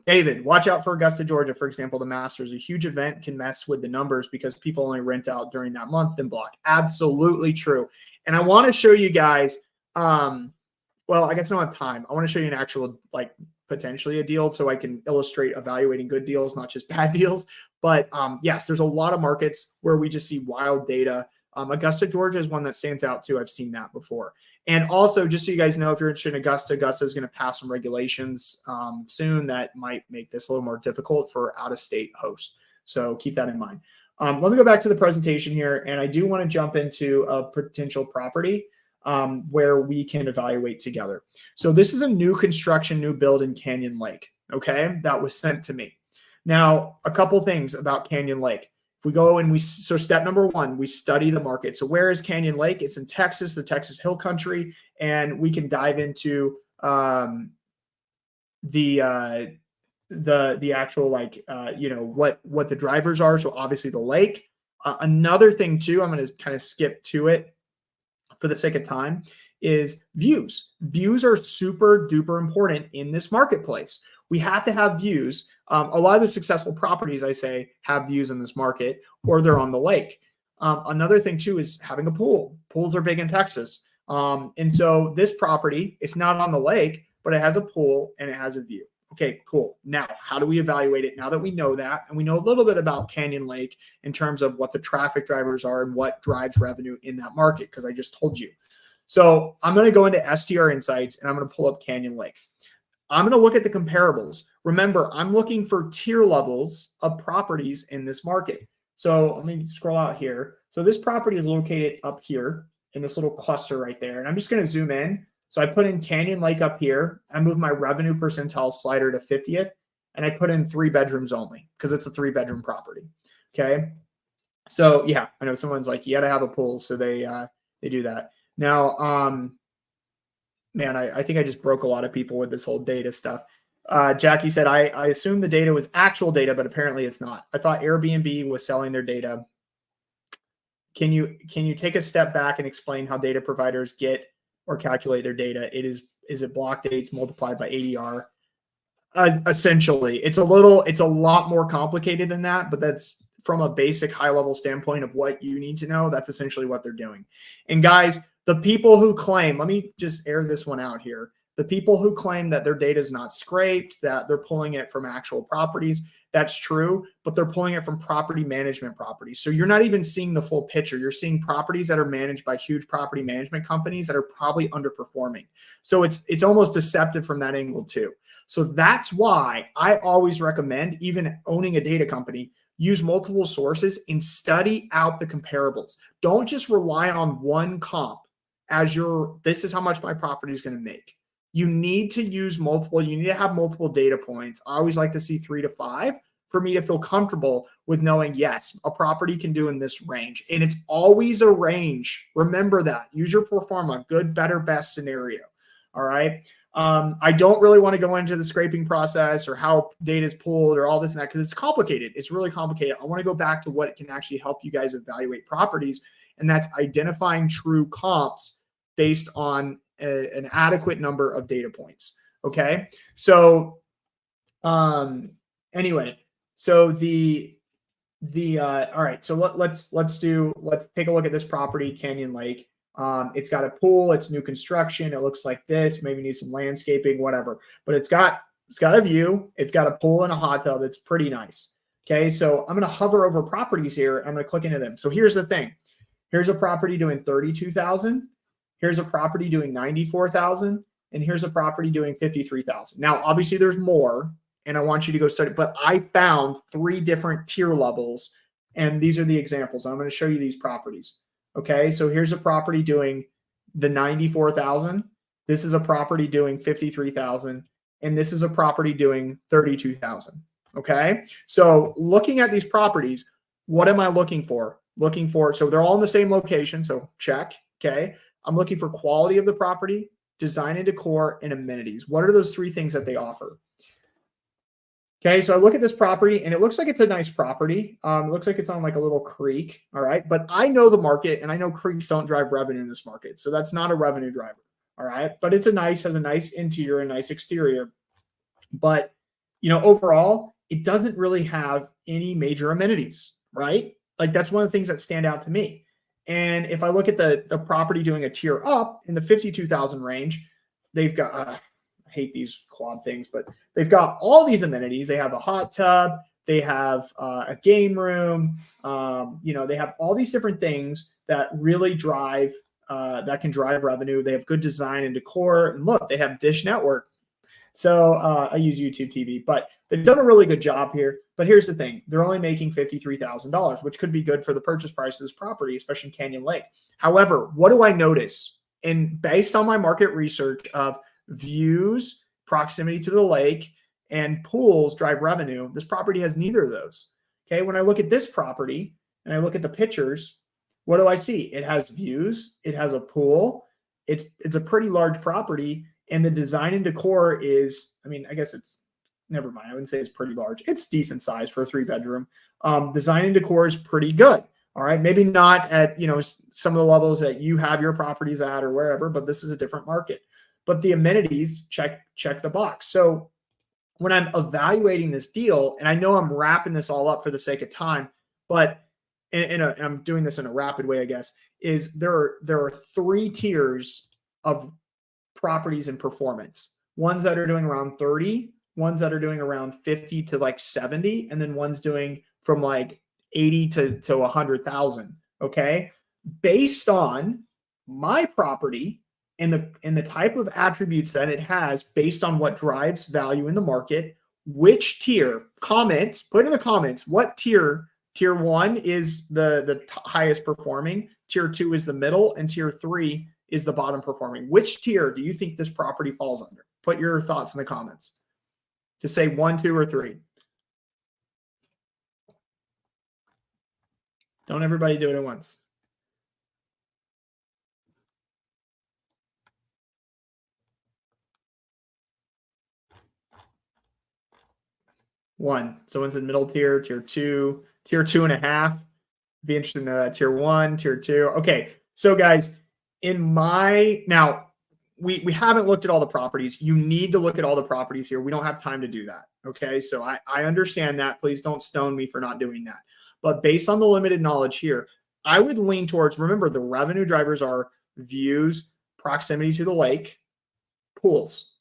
David, watch out for Augusta, Georgia, for example. The Masters, a huge event, can mess with the numbers because people only rent out during that month and block. Absolutely true. And I want to show you guys, well, I guess I don't have time. I want to show you an actual, like, potentially a deal so I can illustrate evaluating good deals, not just bad deals. But yes, there's a lot of markets where we just see wild data. Augusta, Georgia is one that stands out too. I've seen that before. And also, just so you guys know, if you're interested in Augusta, Augusta is going to pass some regulations soon that might make this a little more difficult for out-of-state hosts. So keep that in mind. Let me go back to the presentation here, and I do want to jump into a potential property where we can evaluate together. So this is a new construction, new build in Canyon Lake, okay, that was sent to me. Now, a couple things about Canyon Lake. We go and so step number one, we study the market. So where is Canyon Lake? It's in Texas, the Texas Hill Country, and we can dive into the actual, like, what the drivers are. So obviously the lake. Another thing too, I'm going to kind of skip to it for the sake of time, is views. Views are super duper important in this marketplace. We have to have views. A lot of the successful properties, I say, have views in this market, or they're on the lake. Another thing too is having a pool. Pools are big in Texas. And so this property, it's not on the lake, but it has a pool and it has a view. Okay, cool. Now, how do we evaluate it? Now that we know that, and we know a little bit about Canyon Lake in terms of what the traffic drivers are and what drives revenue in that market, because I just told you. So I'm going to go into STR Insights and I'm going to pull up Canyon Lake. I'm going to look at the comparables. Remember, I'm looking for tier levels of properties in this market. So let me scroll out here. So this property is located up here in this little cluster right there. And I'm just going to zoom in. So I put in Canyon Lake up here. I move my revenue percentile slider to 50th, and I put in 3 bedrooms only because it's a 3-bedroom property. Okay. So yeah, I know someone's like, you got to have a pool. So they do that. Now, man, I think I just broke a lot of people with this whole data stuff. Jackie said, I assume the data was actual data, but apparently it's not. I thought Airbnb was selling their data. Can you take a step back and explain how data providers get or calculate their data? Is it block dates multiplied by ADR? Essentially, it's a lot more complicated than that, but that's from a basic high level standpoint of what you need to know. That's essentially what they're doing. And guys, the people who claim, let me just air this one out here. The people who claim that their data is not scraped, that they're pulling it from actual properties, that's true, but they're pulling it from property management properties. So you're not even seeing the full picture. You're seeing properties that are managed by huge property management companies that are probably underperforming. So it's almost deceptive from that angle too. So that's why I always recommend, even owning a data company, use multiple sources and study out the comparables. Don't just rely on one comp as this is how much my property is going to make. You need to use multiple, you need to have multiple data points. I always like to see 3 to 5 for me to feel comfortable with knowing, yes, a property can do in this range. And it's always a range. Remember that. Use your pro forma, good, better, best scenario. All right. I don't really want to go into the scraping process or how data is pulled or all this and that, because it's complicated. It's really complicated. I want to go back to what can actually help you guys evaluate properties, and that's identifying true comps based on an adequate number of data points. Okay. So, anyway, so all right. So let's take a look at this property, Canyon Lake. It's got a pool, it's new construction. It looks like this, maybe needs some landscaping, whatever, but it's got a view, it's got a pool and a hot tub. It's pretty nice. Okay. So I'm going to hover over properties here. I'm going to click into them. So here's the thing. Here's a property doing 32,000. Here's a property doing 94,000. And here's a property doing 53,000. Now, obviously there's more, and I want you to go study, but I found 3 different tier levels, and these are the examples. I'm going to show you these properties. Okay. So here's a property doing the 94,000. This is a property doing 53,000. And this is a property doing 32,000. Okay. So looking at these properties, what am I looking for? So they're all in the same location. So check. Okay. I'm looking for quality of the property, design and decor, and amenities. What are those 3 things that they offer? Okay, so I look at this property and it looks like it's a nice property. It looks like it's on like a little creek. All right. But I know the market, and I know creeks don't drive revenue in this market. So that's not a revenue driver. All right. But it's has a nice interior, a nice exterior. But, overall, it doesn't really have any major amenities, right? Like that's one of the things that stand out to me. And if I look at the property doing a tier up in the 52,000 range, they've got, I hate these quad things, but they've got all these amenities. They have a hot tub, they have a game room, they have all these different things that really drive, that can drive revenue. They have good design and decor. And look, they have Dish Network. So I use YouTube TV, but they've done a really good job here. But here's the thing. They're only making $53,000, which could be good for the purchase price of this property, especially in Canyon Lake. However, what do I notice? And based on my market research of views, proximity to the lake, and pools drive revenue, this property has neither of those. Okay. When I look at this property and I look at the pictures, what do I see? It has views. It has a pool. It's a pretty large property. And the design and decor is, I guess it's, never mind. I wouldn't say it's pretty large. It's decent size for a 3-bedroom. Design and decor is pretty good. All right. Maybe not at, some of the levels that you have your properties at or wherever, but this is a different market. But the amenities check the box. So when I'm evaluating this deal, and I know I'm wrapping this all up for the sake of time, but I'm doing this in a rapid way, I guess, is there are 3 tiers of properties and performance. Ones that are doing around 30, ones that are doing around 50 to like 70, and then ones doing from like 80 to 100,000. Okay. Based on my property and the type of attributes that it has, based on what drives value in the market, which tier, put in the comments, what tier 1 is the highest performing, tier 2 is the middle, and tier 3 is the bottom performing. Which tier do you think this property falls under? Put your thoughts in the comments. Just say 1, 2, or 3. Don't everybody do it at once. One. So one's in middle tier, tier 2, tier 2.5. Be interested in tier 1, tier 2. Okay. So guys, now we haven't looked at all the properties. You need to look at all the properties here. We don't have time to do that. Okay. So I understand that. Please don't stone me for not doing that. But based on the limited knowledge here, I would lean towards, remember, the revenue drivers are views, proximity to the lake, pools.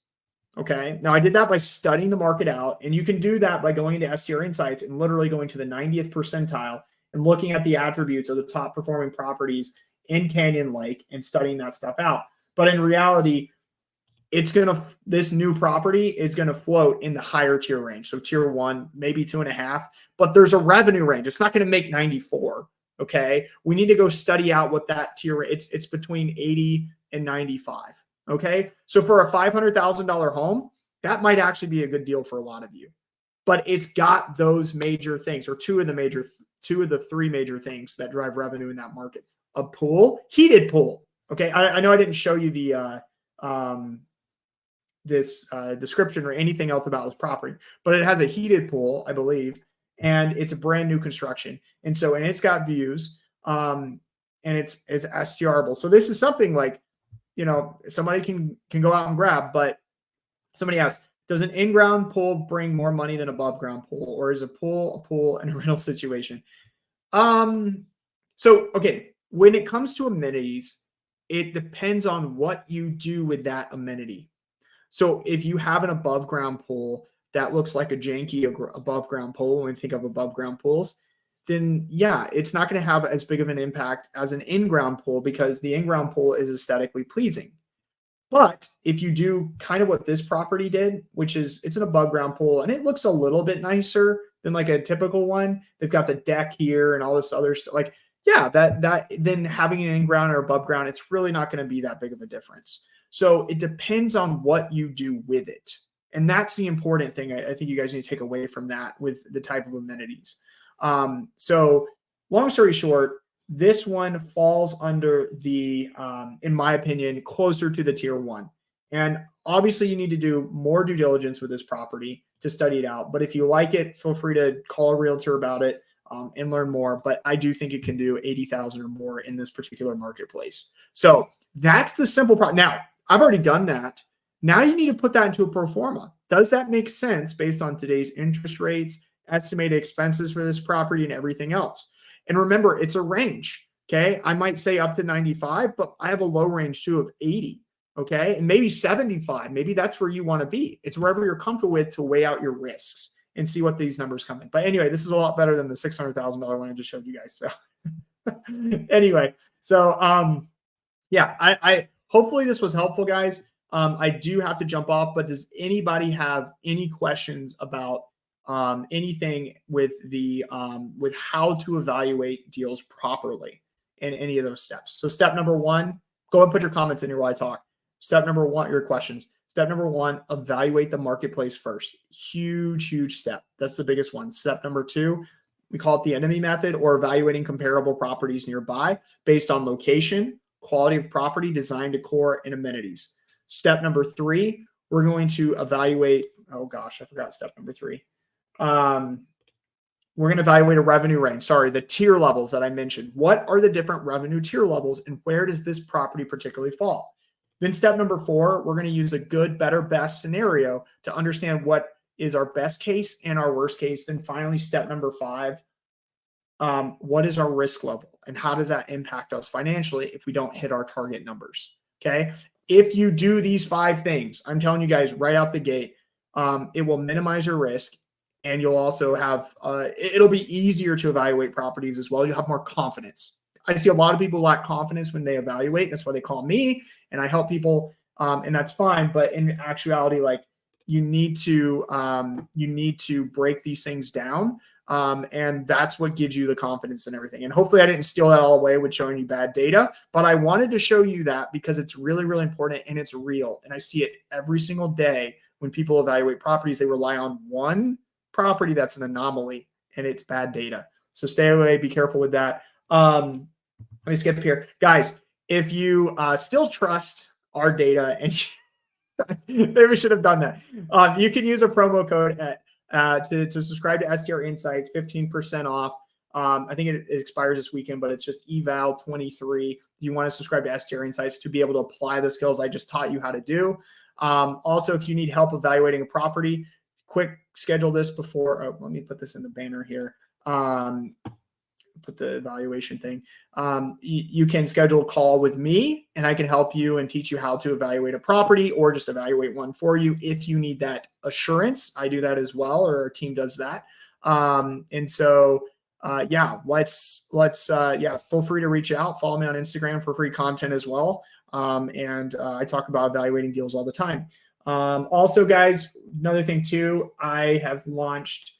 Okay. Now I did that by studying the market out, and you can do that by going into STR Insights and literally going to the 90th percentile and looking at the attributes of the top performing properties in Canyon Lake and studying that stuff out. But in reality, this new property is going to float in the higher tier range. So tier 1, maybe 2.5, but there's a revenue range. It's not going to make 94. Okay. We need to go study out what that tier, it's between 80 and 95. Okay. So for a $500,000 home, that might actually be a good deal for a lot of you, but it's got those major things, or two of the three major things that drive revenue in that market. A pool, heated pool. Okay. I know I didn't show you the, this description or anything else about this property, but it has a heated pool, I believe, and it's a brand new construction. And it's got views, and it's STRable. So this is something like, somebody can go out and grab. But somebody asked, does an in-ground pool bring more money than above ground pool, or is a pool in a rental situation? So, okay, when it comes to amenities, it depends on what you do with that amenity. So if you have an above ground pool that looks like a janky above ground pool, when we think of above ground pools, then yeah, it's not going to have as big of an impact as an in-ground pool, because the in-ground pool is aesthetically pleasing. But if you do kind of what this property did, which is it's an above ground pool and it looks a little bit nicer than like a typical one, they've got the deck here and all this other stuff. Like, yeah, that then having an in-ground or above ground, it's really not going to be that big of a difference. So it depends on what you do with it. And that's the important thing I think you guys need to take away from that with the type of amenities. So long story short, this one falls under the, in my opinion, closer to the tier 1. And obviously you need to do more due diligence with this property to study it out. But if you like it, feel free to call a realtor about it and learn more. But I do think it can do 80,000 or more in this particular marketplace. So that's the simple problem. Now, I've already done that. Now you need to put that into a pro forma. Does that make sense based on today's interest rates, estimated expenses for this property, and everything else? And remember, it's a range. Okay. I might say up to 95, but I have a low range too of 80. Okay. And maybe 75. Maybe that's where you want to be. It's wherever you're comfortable with to weigh out your risks and see what these numbers come in. But anyway, this is a lot better than the $600,000 one I just showed you guys. So anyway, so yeah, I hopefully this was helpful, guys. I do have to jump off, but does anybody have any questions about anything with the with how to evaluate deals properly in any of those steps? So step number 1, go and put your comments in here while I talk. Step number 1, your questions. Step number 1, evaluate the marketplace first. Huge step. That's the biggest one. Step number 2, we call it the enemy method, or evaluating comparable properties nearby based on location, quality of property, design, decor, and amenities. Step number 3, we're going to evaluate, oh gosh, I forgot step number 3. We're going to evaluate a revenue range. Sorry, the tier levels that I mentioned. What are the different revenue tier levels, and where does this property particularly fall? Then step number 4, we're going to use a good, better, best scenario to understand what is our best case and our worst case. Then finally, step number 5, what is our risk level and how does that impact us financially if we don't hit our target numbers? Okay. If you do these 5 things, I'm telling you guys right out the gate, it will minimize your risk, and you'll also have, it'll be easier to evaluate properties as well. You'll have more confidence. I see a lot of people lack confidence when they evaluate. That's why they call me, and I help people, and that's fine. But in actuality, like you need to break these things down. And that's what gives you the confidence and everything. And hopefully I didn't steal that all away with showing you bad data, but I wanted to show you that because it's really, really important and it's real. And I see it every single day when people evaluate properties. They rely on one property that's an anomaly and it's bad data. So stay away, be careful with that. Let me skip here. Guys, if you still trust our data, and maybe we should have done that, you can use a promo code to subscribe to STR Insights, 15% off. I think it expires this weekend, but it's just eval23. You want to subscribe to STR Insights to be able to apply the skills I just taught you how to do. Also, if you need help evaluating a property, quick schedule this before. Oh, let me put this in the banner here. put the evaluation thing. You can schedule a call with me and I can help you and teach you how to evaluate a property or just evaluate one for you. If you need that assurance, I do that as well, or our team does that. And so, yeah, feel free to reach out, follow me on Instagram for free content as well. I talk about evaluating deals all the time. Also guys, another thing too, I have launched,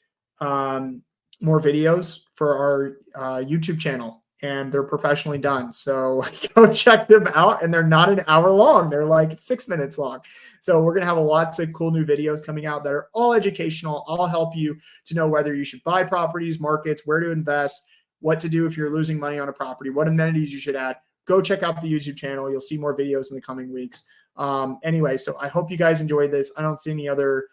more videos for our YouTube channel, and they're professionally done. So go check them out. And they're not an hour long. They're like 6 minutes long. So we're going to have lots of cool new videos coming out that are all educational. I'll help you to know whether you should buy properties, markets, where to invest, what to do if you're losing money on a property, what amenities you should add. Go check out the YouTube channel. You'll see more videos in the coming weeks. Anyway, so I hope you guys enjoyed this. I don't see any other,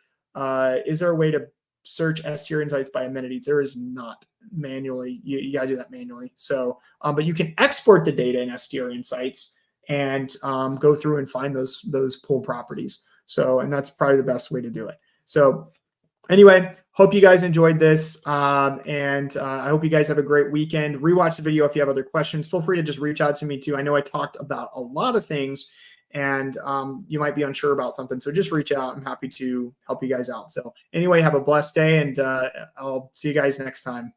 is there a way to search STR Insights by amenities? There is not. Manually, you gotta do that manually. So, but you can export the data in STR Insights and go through and find those pool properties. So, and that's probably the best way to do it. So anyway, hope you guys enjoyed this. I hope you guys have a great weekend. Rewatch the video if you have other questions. Feel free to just reach out to me too. I know I talked about a lot of things, and you might be unsure about something. So just reach out. I'm happy to help you guys out. So anyway, have a blessed day, and I'll see you guys next time.